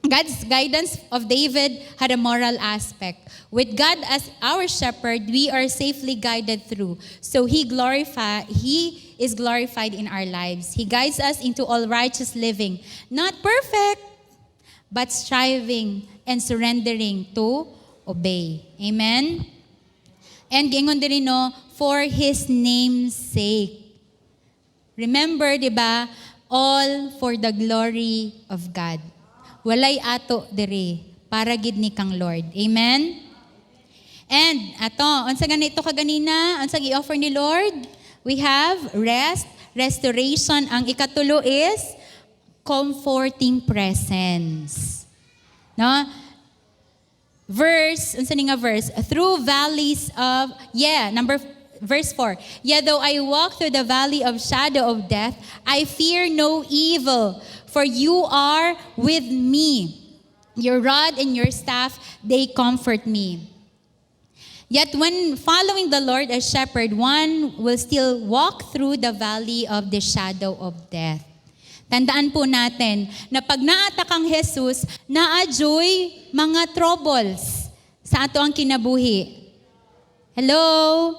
God's guidance of David had a moral aspect. With God as our shepherd, we are safely guided through. So He is glorified in our lives. He guides us into all righteous living. Not perfect, but striving and surrendering to obey. Amen? And gingon diri no, for His name's sake. Remember, di ba, all for the glory of God. Walay ato diri para gid ni kang Lord. Amen? And ato, unsa ganito kaganina, unsa gi-offer ni Lord? We have rest, restoration. Ang ikatulo is comforting presence. No? Verse, unsa ni nga verse? Through valleys of, verse 4. Yet though I walk through the valley of shadow of death, I fear no evil, for you are with me. Your rod and your staff, they comfort me. Yet when following the Lord as shepherd, one will still walk through the valley of the shadow of death. Tandaan po natin na pag naata kang Jesus, naajoy mga troubles sa ato ang kinabuhi. Hello?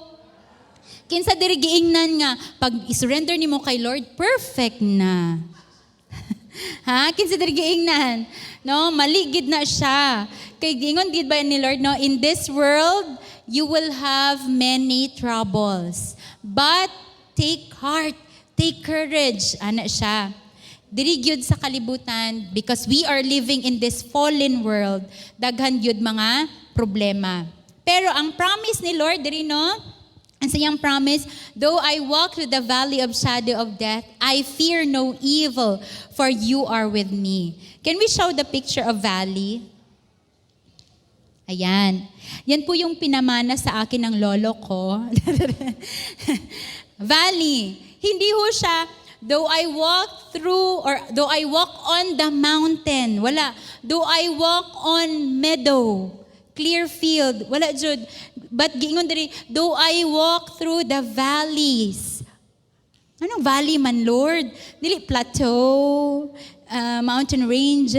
Kinsa diri giingnan nga pag isurrender nimo kay Lord, perfect na. Ha? Kinsa diri giingnan? No, maligid na siya. Kay gingon gid ba ni Lord, no, in this world you will have many troubles. But take heart, take courage, ana siya. Diri gyud sa kalibutan, because we are living in this fallen world, daghan gyud mga problema. Pero ang promise ni Lord diri no, ang sayang promise, though I walk through the valley of shadow of death, I fear no evil, for you are with me. Can we show the picture of valley? Ayan. Yan po yung pinamana sa akin ng lolo ko. Valley. Hindi ho siya, though I walk through, or though I walk on the mountain. Wala. Though I walk on meadow, clear field. Wala, Jude. But giingon diri, though I walk through the valleys. Anong valley man, Lord? Dili plateau, mountain range.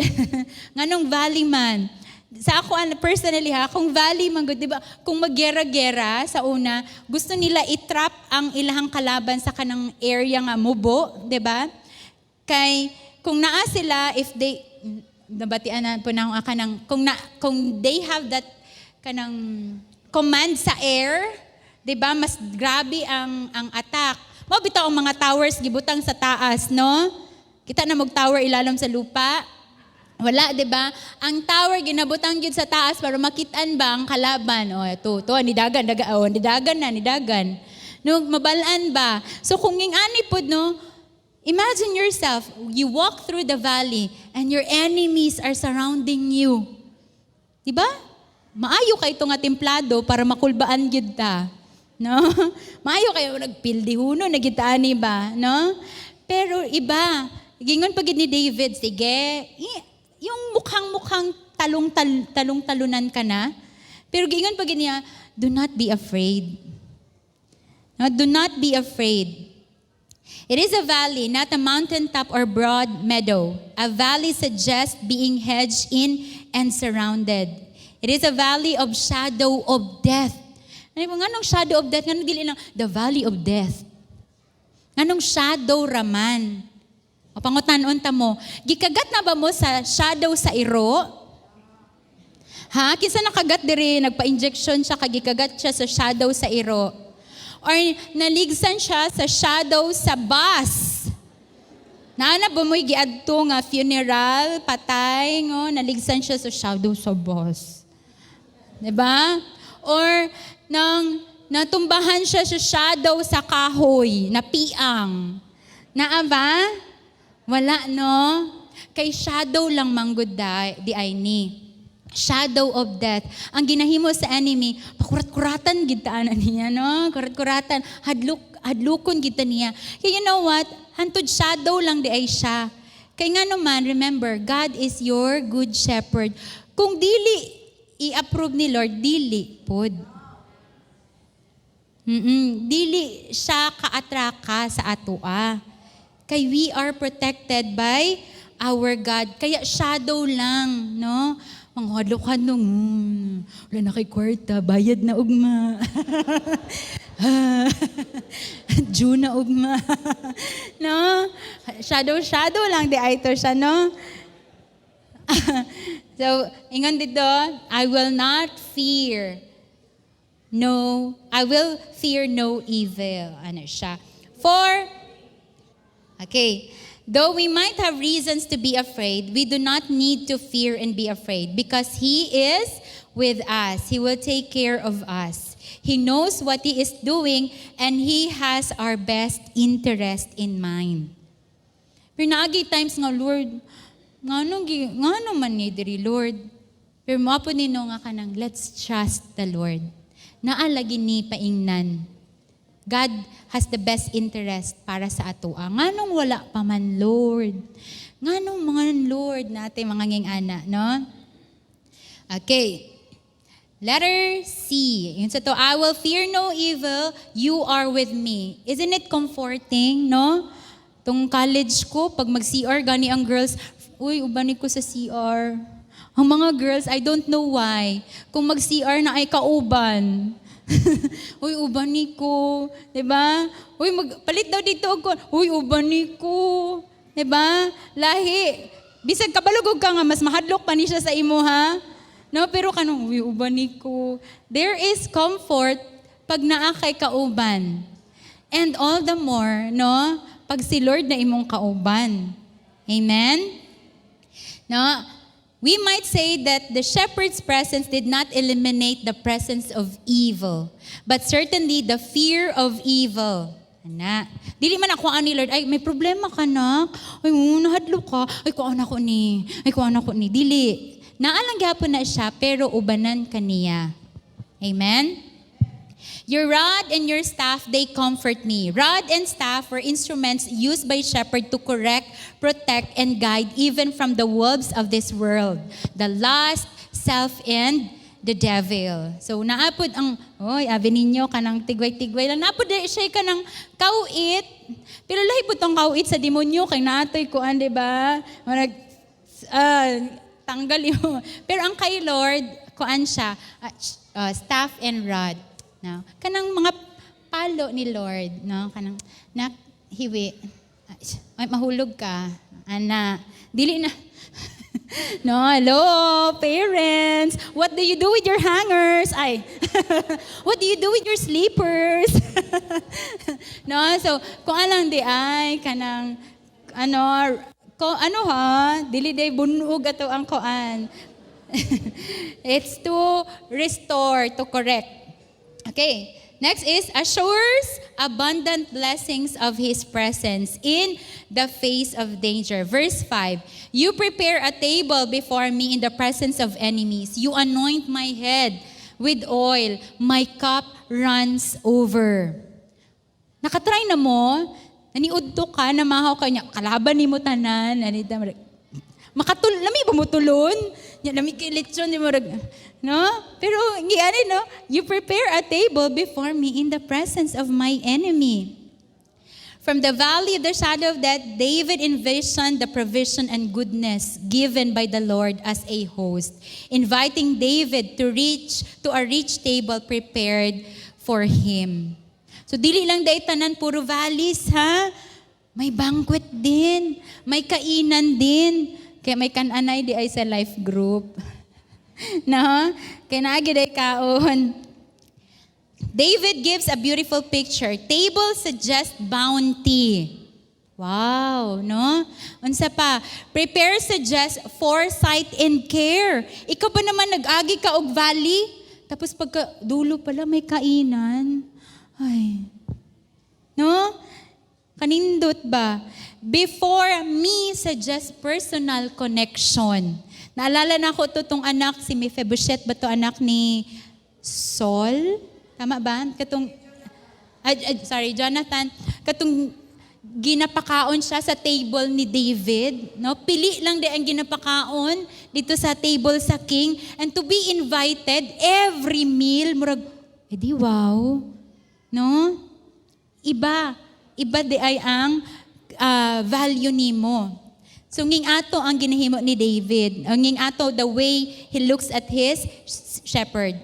Nganong valley man? sa ako personally kung valley man gud, di ba? Kung magyera-gera sa una, gusto nila i-trap ang ilahang kalaban sa kanang area nga mubo, di ba? Kay kung naa sila, if they nabatian na po na kanang kung they have that kanang command sa air, di ba? Mas grabe ang attack. Mao bitaw ang mga towers gibutang sa taas, no? Kita na mag tower ilalim sa lupa. Wala, di ba? Ang tower, ginabutang yun sa taas para makitaan ba ang kalaban? O, ito, nidagan. No, mabalaan ba? So, kung yung anipod, no, imagine yourself, you walk through the valley and your enemies are surrounding you. Di ba? Maayo kayo itong templado para makulbaan yun ta. No? Maayo kayo nagpildihuno, nagitaan ba? No? Pero iba, gingon pag ni David, sige, yung mukhang talong-talunan ka na. Pero gingon pag niya, do not be afraid. No, do not be afraid. It is a valley, not a mountaintop or broad meadow. A valley suggests being hedged in and surrounded. It is a valley of shadow of death. Ano nga nung shadow of death? Nga nung dili lang, the valley of death. Nga nung shadow raman. O pangutan-on ta mo, gikagat na ba mo sa shadow sa iro? Ha? Kinsa nakagat diri, nagpa-injection siya, kagikagat siya sa shadow sa iro. Or naligsan siya sa shadow sa bus. Naana ba mo'y giadto nga funeral, patay, ngo, naligsan siya sa shadow sa bus. Diba? Or natumbahan siya sa shadow sa kahoy, na piang. Naa ba? Wala, no? Kay shadow lang manggod di ay ni. Shadow of death. Ang ginahimo sa enemy, pakurat-kuratan gitaan niya, no? Kurat-kuratan, hadlukon kita niya. Kaya you know what? Hantod shadow lang di ay siya. Kaya nga naman, remember, God is your good shepherd. Kung dili i-approve ni Lord, dili pod. Dili siya kaatraka sa atua. Kay we are protected by our God. Kaya shadow lang, no? Manghadlokan nung, wala na kay kwarta, bayad na ugma. June na ugma. No? Shadow lang di ay to siya, no? So, ingon dito, I will fear no evil. Ano siya? Though we might have reasons to be afraid, we do not need to fear and be afraid because He is with us. He will take care of us. He knows what He is doing and He has our best interest in mind. Pero naagi times nga, Lord, nga man ni diri, Lord. Pero mapo nino nga kanang, let's trust the Lord. Naalagi ni paingnan. God has the best interest para sa atoa. Nganong wala pa man, Lord? Nganong mga Lord natin, mga nging-ana, no? Okay. Letter C. Yun sa to, I will fear no evil, you are with me. Isn't it comforting, no? Tung college ko, pag mag-CR, gani ang girls, uy, ubani ko sa CR. Ang mga girls, I don't know why, kung mag-CR na ay kauban. Uy, ubani ko. Diba? Uy, palit daw dito ako. Uy, ubani ko. Diba? Lahi. Bisag kabalugog ka nga, mas mahadlok pa ni siya sa imo, ha? No, pero kanong, uy, ubani ko. There is comfort pag naa kay kauban. And all the more, no, pag si Lord na imong kauban. Amen? No, we might say that the shepherd's presence did not eliminate the presence of evil, but certainly the fear of evil. Ana. Dili man ako ani Lord, ay may problema ka na. Ay nahadlo ka. Ay kuan ako ni. Dili. Naalang gyapon na siya pero ubanan kaniya. Amen. Your rod and your staff, they comfort me. Rod and staff were instruments used by shepherd to correct, protect, and guide even from the wolves of this world, the lust, self, and the devil. So naapod ang, abi ninyo kanang tigway-tigway lang. Naapod siya kanang kauit. Pero lahi po tong kauit sa demonyo kay natoy kuan, di ba? tanggal mo. Pero ang kay Lord, kuan siya, staff and rod. No? Kanang mga palo ni Lord, no? Kanang hiwi. Ay, mahulog ka. Ana, dili na. No, hello, parents. What do you do with your hangers? Ay, what do you do with your sleepers? No, so, kung alang di ay, kanang, dili day bunog ato ang koan. It's to restore, to correct. Okay. Next is assures abundant blessings of His presence in the face of danger. Verse 5, you prepare a table before me in the presence of enemies. You anoint my head with oil. My cup runs over. Nakatry na mo? Naniudto ka, namahaw ka niya. Kalaban ni mo tanan. Lami ba mo tulon? Lami kilitsyon ni mo. No? Pero, no? You prepare a table before me in the presence of my enemy. From the valley of the shadow of death, David envisioned the provision and goodness given by the Lord as a host, inviting David to a rich table prepared for him. So, dili lang day tanan puro valleys, ha? May banquet din. May kainan din. Kaya may kananay di ay sa life group. No? Kaya naagid ay kaon. David gives a beautiful picture. Table suggests bounty. Wow, no? Unsa pa? Prepare suggests foresight and care. Ikaw ba naman nag-agi ka og valley? Tapos pagka dulo pala may kainan. Ay. No? Kanindot ba? Before me suggests personal connection. Naalala na ko itong anak, si Mephibosheth ba ito anak ni Saul? Tama ba? Jonathan. Katong ginapakaon siya sa table ni David. No? Pili lang di ang ginapakaon dito sa table sa king. And to be invited, every meal, murag, edi wow. No? Iba di ay ang value nimo. So, nging ato ang ginahimo ni David. Nging ato the way he looks at his shepherd.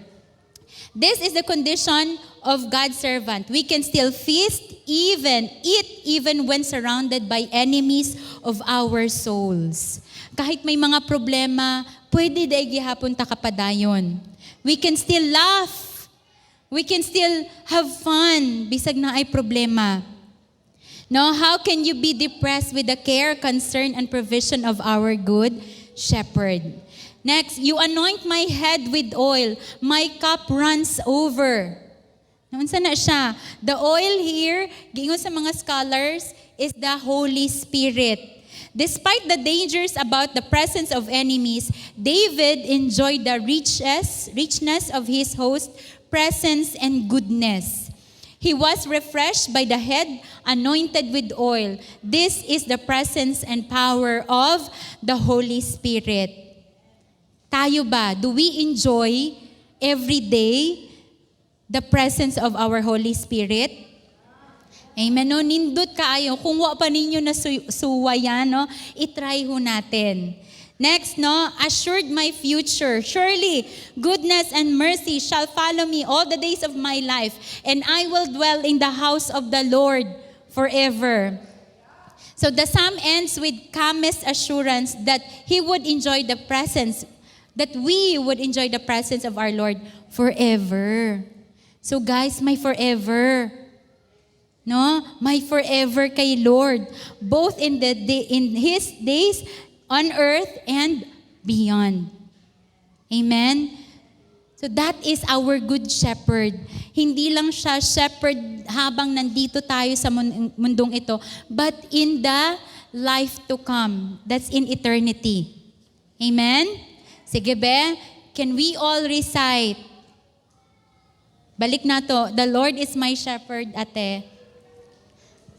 This is the condition of God's servant. We can still feast, even when surrounded by enemies of our souls. Kahit may mga problema, pwede dahi gihapon ta kapadayon. We can still laugh. We can still have fun, bisag na ay problema. No, how can you be depressed with the care, concern, and provision of our good shepherd? Next, you anoint my head with oil. My cup runs over. Naunsa na siya? The oil here, giingon sa mga scholars, is the Holy Spirit. Despite the dangers about the presence of enemies, David enjoyed the richness of his host, presence, and goodness. He was refreshed by the head, anointed with oil. This is the presence and power of the Holy Spirit. Tayo ba? Do we enjoy every day the presence of our Holy Spirit? Amen. No, nindot kaayo. Kung wa pa ninyo na suwayan, no, itry ho natin. Next, no, assured my future. Surely, goodness and mercy shall follow me all the days of my life, and I will dwell in the house of the Lord forever. So the psalm ends with calmest assurance that he would enjoy the presence, that we would enjoy the presence of our Lord forever. So guys, my forever. No, my forever kay Lord, both in His days on earth and beyond. Amen? So that is our good shepherd. Hindi lang siya shepherd habang nandito tayo sa mundong ito, but in the life to come. That's in eternity. Amen? Sige be, can we all recite? Balik na to. The Lord is my shepherd, ate.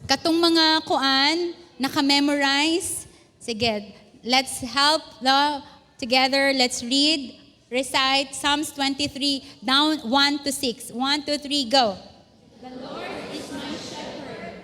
Katong mga kuan, naka-memorize. Sige, let's help together. Let's read, recite Psalms 23, down 1 to 6. 1, 2, 3, go. The Lord is my shepherd,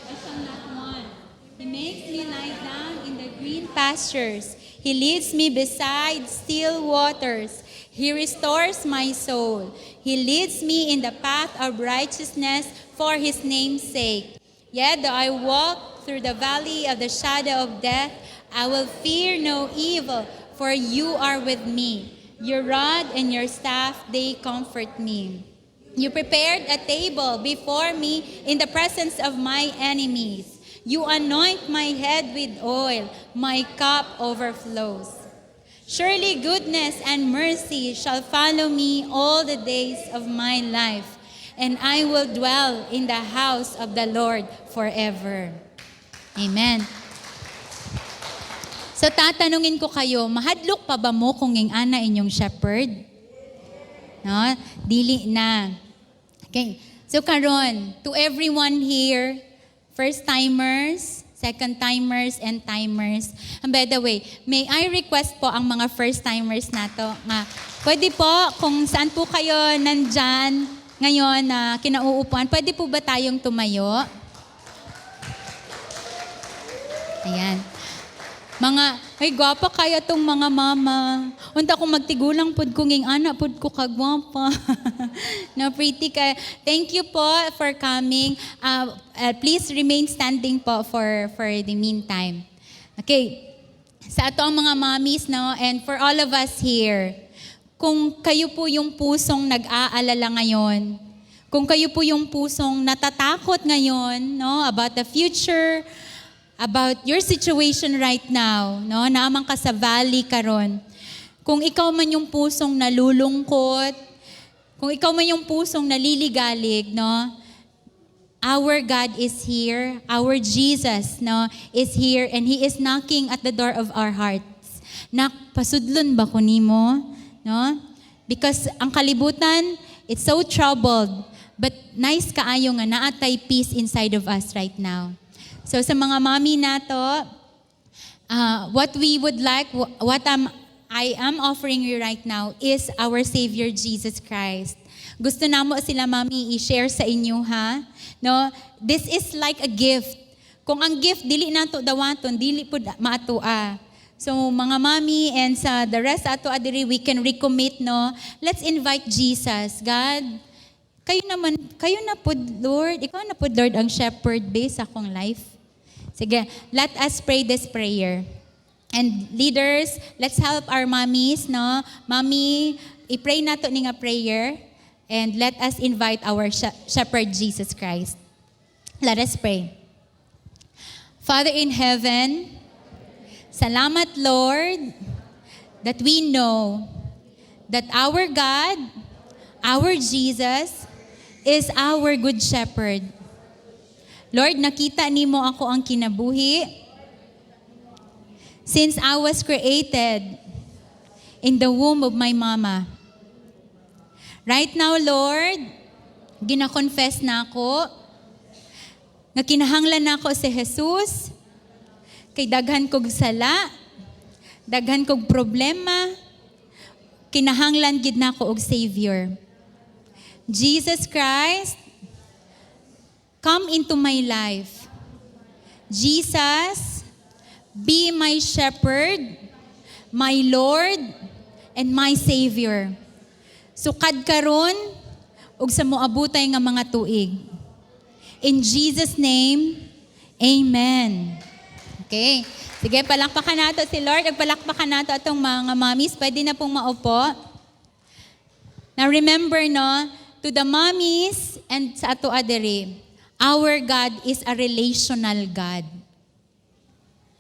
I shall not want. He makes me lie down in the green pastures. He leads me beside still waters. He restores my soul. He leads me in the path of righteousness for His name's sake. Yet though I walk through the valley of the shadow of death, I will fear no evil, for you are with me. Your rod and your staff, they comfort me. You prepared a table before me in the presence of my enemies. You anoint my head with oil. My cup overflows. Surely goodness and mercy shall follow me all the days of my life, and I will dwell in the house of the Lord forever. Amen. So tatanungin ko kayo, mahadlok pa ba mo kung ana inyong shepherd? No? Dili na. Okay. So karon, to everyone here, first-timers, second-timers, and timers. And by the way, may I request po ang mga first-timers nato nga, pwede po, kung saan po kayo nandyan ngayon na kinauupuan, pwede po ba tayong tumayo? Ayan. Ay gwapa kaya tong mga mama. Unta kung magtigulang pod kung ana pod ko kagwapa. No, pretty ka. Thank you po for coming. Please remain standing po for the meantime. Okay. Sa ato ang mga mommies, no, and for all of us here, kung kayo po yung pusong nag-aalala ngayon, kung kayo po yung pusong natatakot ngayon, no, about the future, about your situation right now, no? Naamang ka sa valley karon. Kung ikaw man yung pusong nalulungkot, kung ikaw man yung pusong naliligalig, no? Our God is here. Our Jesus, no, is here, and He is knocking at the door of our hearts. Pasudlon ba ko nimo, no? Because ang kalibutan, it's so troubled, but nice kaayo nga naatay peace inside of us right now. So sa mga mommy nato, what we would like, I am offering you right now is our Savior Jesus Christ. Gusto namo sila mommy i-share sa inyo ha. No, this is like a gift. Kung ang gift dili nato dawaton, dili pud maatua. So mga mommy and sa the rest ato adiri we can recommit, no. Let's invite Jesus. God, kayo na pud Lord, ikaw na pud Lord ang shepherd base sa akong life. Sige, let us pray this prayer. And leaders, let's help our mommies, no? Mommy, i-pray nato ni nga prayer, and let us invite our shepherd Jesus Christ. Let us pray. Father in heaven, salamat Lord, that we know that our God, our Jesus, is our good shepherd. Lord, nakita nimo ako ang kinabuhi since I was created in the womb of my mama. Right now, Lord, gina-confess na ako nga kinahanglan na ako si Jesus kay daghan kog sala, daghan kog problema, kinahanglan gid na ako og Savior. Jesus Christ, come into my life. Jesus, be my shepherd, my Lord, and my Savior. Sukad karon ug sa moabutay nga mga tuig. In Jesus' name, Amen. Okay. Sige, palakpakan nato si Lord. Ug palakpakan nato atong mga mommies. Pwede na pong maupo. Now remember, no, to the mommies and sa ato adiri, our God is a relational God.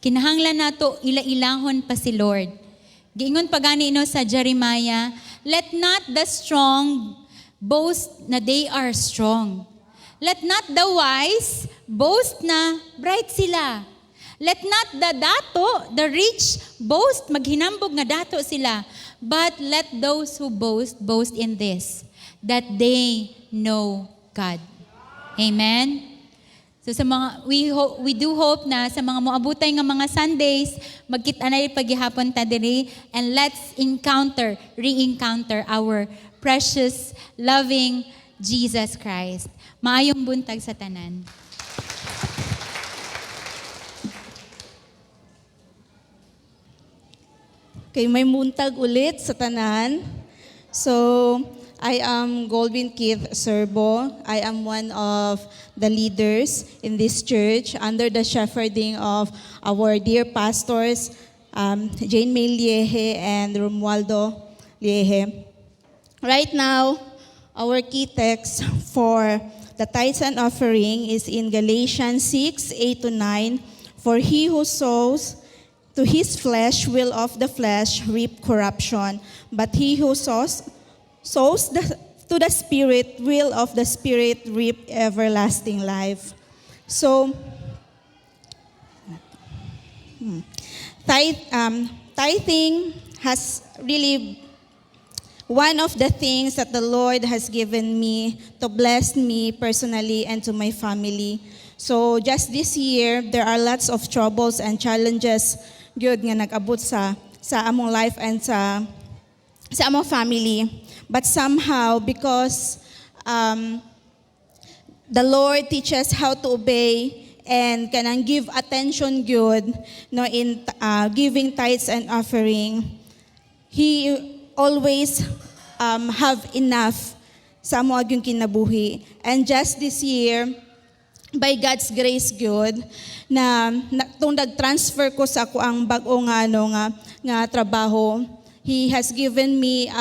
Kinahanglan nato ila-ilahon pa si Lord. Giingon pa gani no sa Jeremiah, let not the strong boast na they are strong. Let not the wise boast na bright sila. Let not the dato, the rich boast, maghinambog nga dato sila. But let those who boast, boast in this, that they know God. Amen? So sa mga, we do hope na sa mga moabutay nga mga Sundays, magkita na paghihapon ta diri, and let's re-encounter our precious, loving Jesus Christ. Maayong buntag sa tanan. Kay may muntag ulit sa tanan. So, I am Goldwyn Keith Serbo. I am one of the leaders in this church under the shepherding of our dear pastors, Jane May Lieje and Romualdo Lieje. Right now, our key text for the tithes and offering is in Galatians 6:8-9. For he who sows to his flesh will of the flesh reap corruption, but he who sows to the Spirit will of the Spirit reap everlasting life. So, tithing has really one of the things that the Lord has given me to bless me personally and to my family. So just this year, there are lots of troubles and challenges good nga nag-abot sa among life and sa among family. But somehow, because the Lord teaches how to obey and kanang give attention good no in giving tithes and offering, He always have enough sa amo yung kinabuhi. And just this year, by God's grace good, na tung nag-transfer ko sa ako ang bag-o nga trabaho, He has given me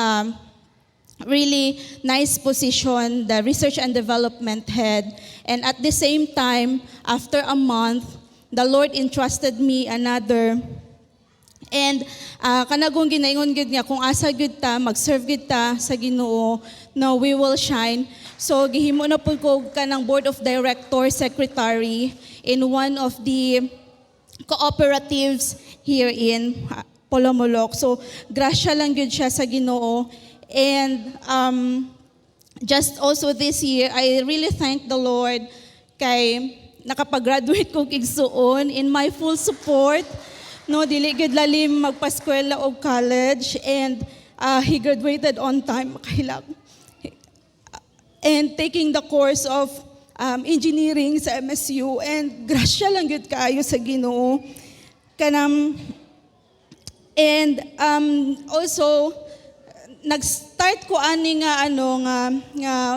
really nice position, the research and development head. And at the same time, after a month, the Lord entrusted me another. And kanagong ginaingon gid niya kung asa gid ta mag-serve gid ta sa Ginoo, no, we will shine. So gihimo na pud ko kanang board of directors secretary in one of the cooperatives here in Polomolok. So grasya lang gid siya sa Ginoo. And just also this year, I really thank the Lord kay nakapag-graduate ko igsuon in my full support. No, dili gid lalim magpa-eskwela o college, and he graduated on time kahilang. And taking the course of engineering sa MSU, and grasya lang gid kaayo sa Ginoo kanam. And also nag-start ko ani nga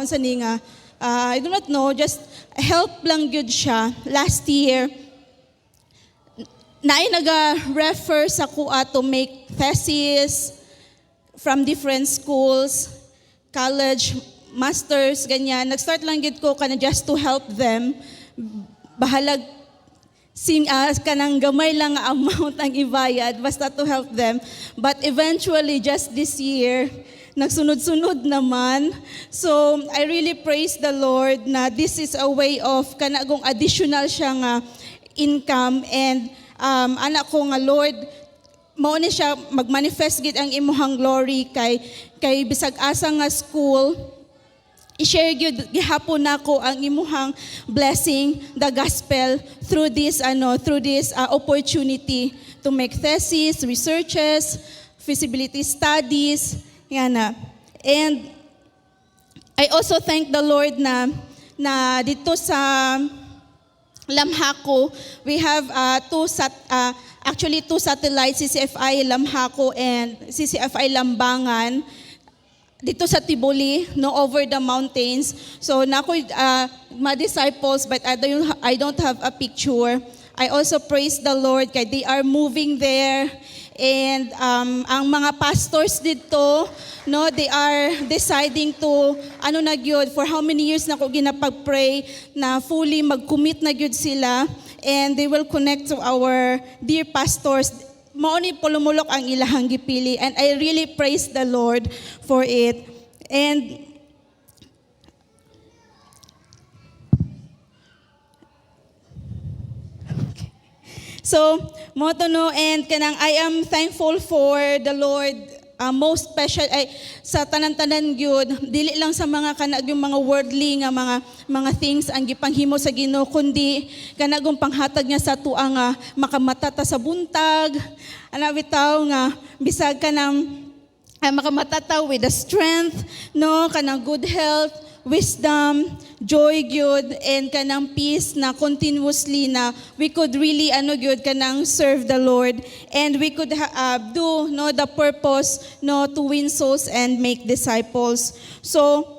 unsa ni nga I do not know, just help lang gud siya last year. Naay naga-refer sa kuha to make thesis from different schools, college, masters, ganyan. Nag-start lang gid ko kana just to help them. Bahalag kanang gamay lang nga amount ang ibayad basta to help them. But eventually, just this year, nagsunod-sunod naman. So I really praise the Lord na this is a way of kanagong additional siya nga income. And anak ko nga, Lord, mao ni siya magmanifest gid ang imuhang glory kay bisag asa nga school, i-share gyud gihapon nako ang imuhang blessing, the gospel through this opportunity to make thesis, researches, feasibility studies, yana. And I also thank the Lord na dito sa Lamhaco, we have two satellites, CCFI Lamhaco and CCFI Lambangan, dito sa Tiboli, no, over the mountains. So nako my disciples, but I don't have a picture. I also praise the Lord kay they are moving there. And ang mga pastors dito, no, they are deciding to na gyud for how many years na ko ginapag-pray na fully mag-commit na gyud sila, and they will connect to our dear pastors. Mao ni Polomolok ang ilahang gipili, and I really praise the Lord for it. And so, moto no, and kanang I am thankful for the Lord, most special sa tanan-tanan gyud, dili lang sa mga yung mga worldly nga mga things ang gipanghimo sa Ginoo, kundi kanagong panghatag niya sa tuang nga makamatata sa buntag, ana bitaw nga bisag kanang makamatata with the strength, no, kanang good health, wisdom, joy gyud, and kanang peace na continuously na we could really gyud kanang serve the Lord, and we could do the purpose to win souls and make disciples. So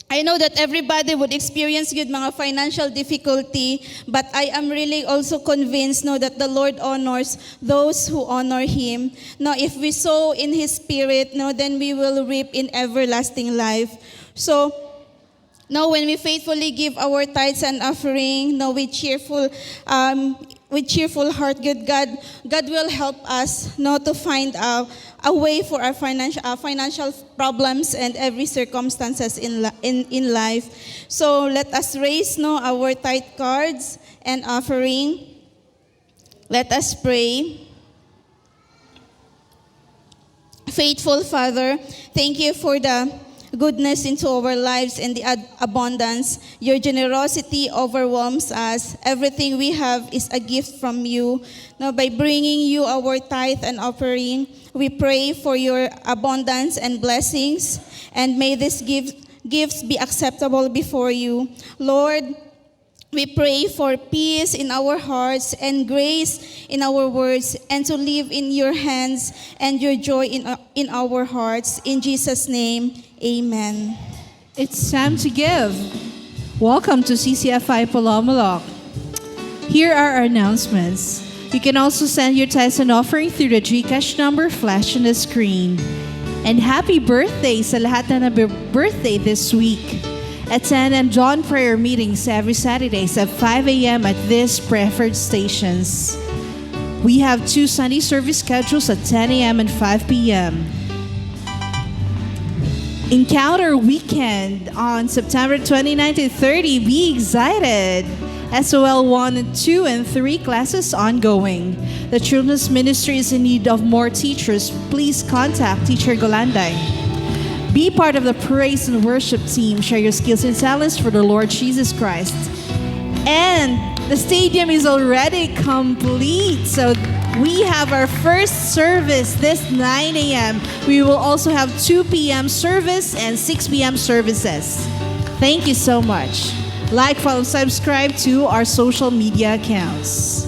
I know that everybody would experience good mga financial difficulty, but I am really also convinced that the Lord honors those who honor Him. Now, if we sow in His Spirit, then we will reap in everlasting life. So, now when we faithfully give our tithes and offering, with cheerful heart, God will help us to find a way for our financial problems and every circumstances in life. So let us raise our tithe cards and offering. Let us pray. Faithful Father, thank you for the goodness into our lives and the abundance. Your generosity overwhelms us. Everything we have is a gift from you. Now, by bringing you our tithe and offering, we pray for your abundance and blessings, and may these gifts be acceptable before you. Lord, we pray for peace in our hearts and grace in our words, and to live in your hands and your joy in our hearts. In Jesus' name, amen. It's time to give. Welcome to CCFI Palomaloc. Here are our announcements. You can also send your tithes and offering through the GCash number flashed on the screen. And happy birthday sa lahat na birthday this week. Attend and join prayer meetings every Saturdays at 5 a.m. at these preferred stations. We have 2 Sunday service schedules at 10 a.m. and 5 p.m. Encounter Weekend on September 29 to 30. Be excited! SOL 1, 2, and 3 classes ongoing. The children's ministry is in need of more teachers. Please contact Teacher Golanday. Be part of the praise and worship team. Share your skills and talents for the Lord Jesus Christ. And the stadium is already complete. So we have our first service this 9 a.m. We will also have 2 p.m. service and 6 p.m. services. Thank you so much. Like, follow, subscribe to our social media accounts.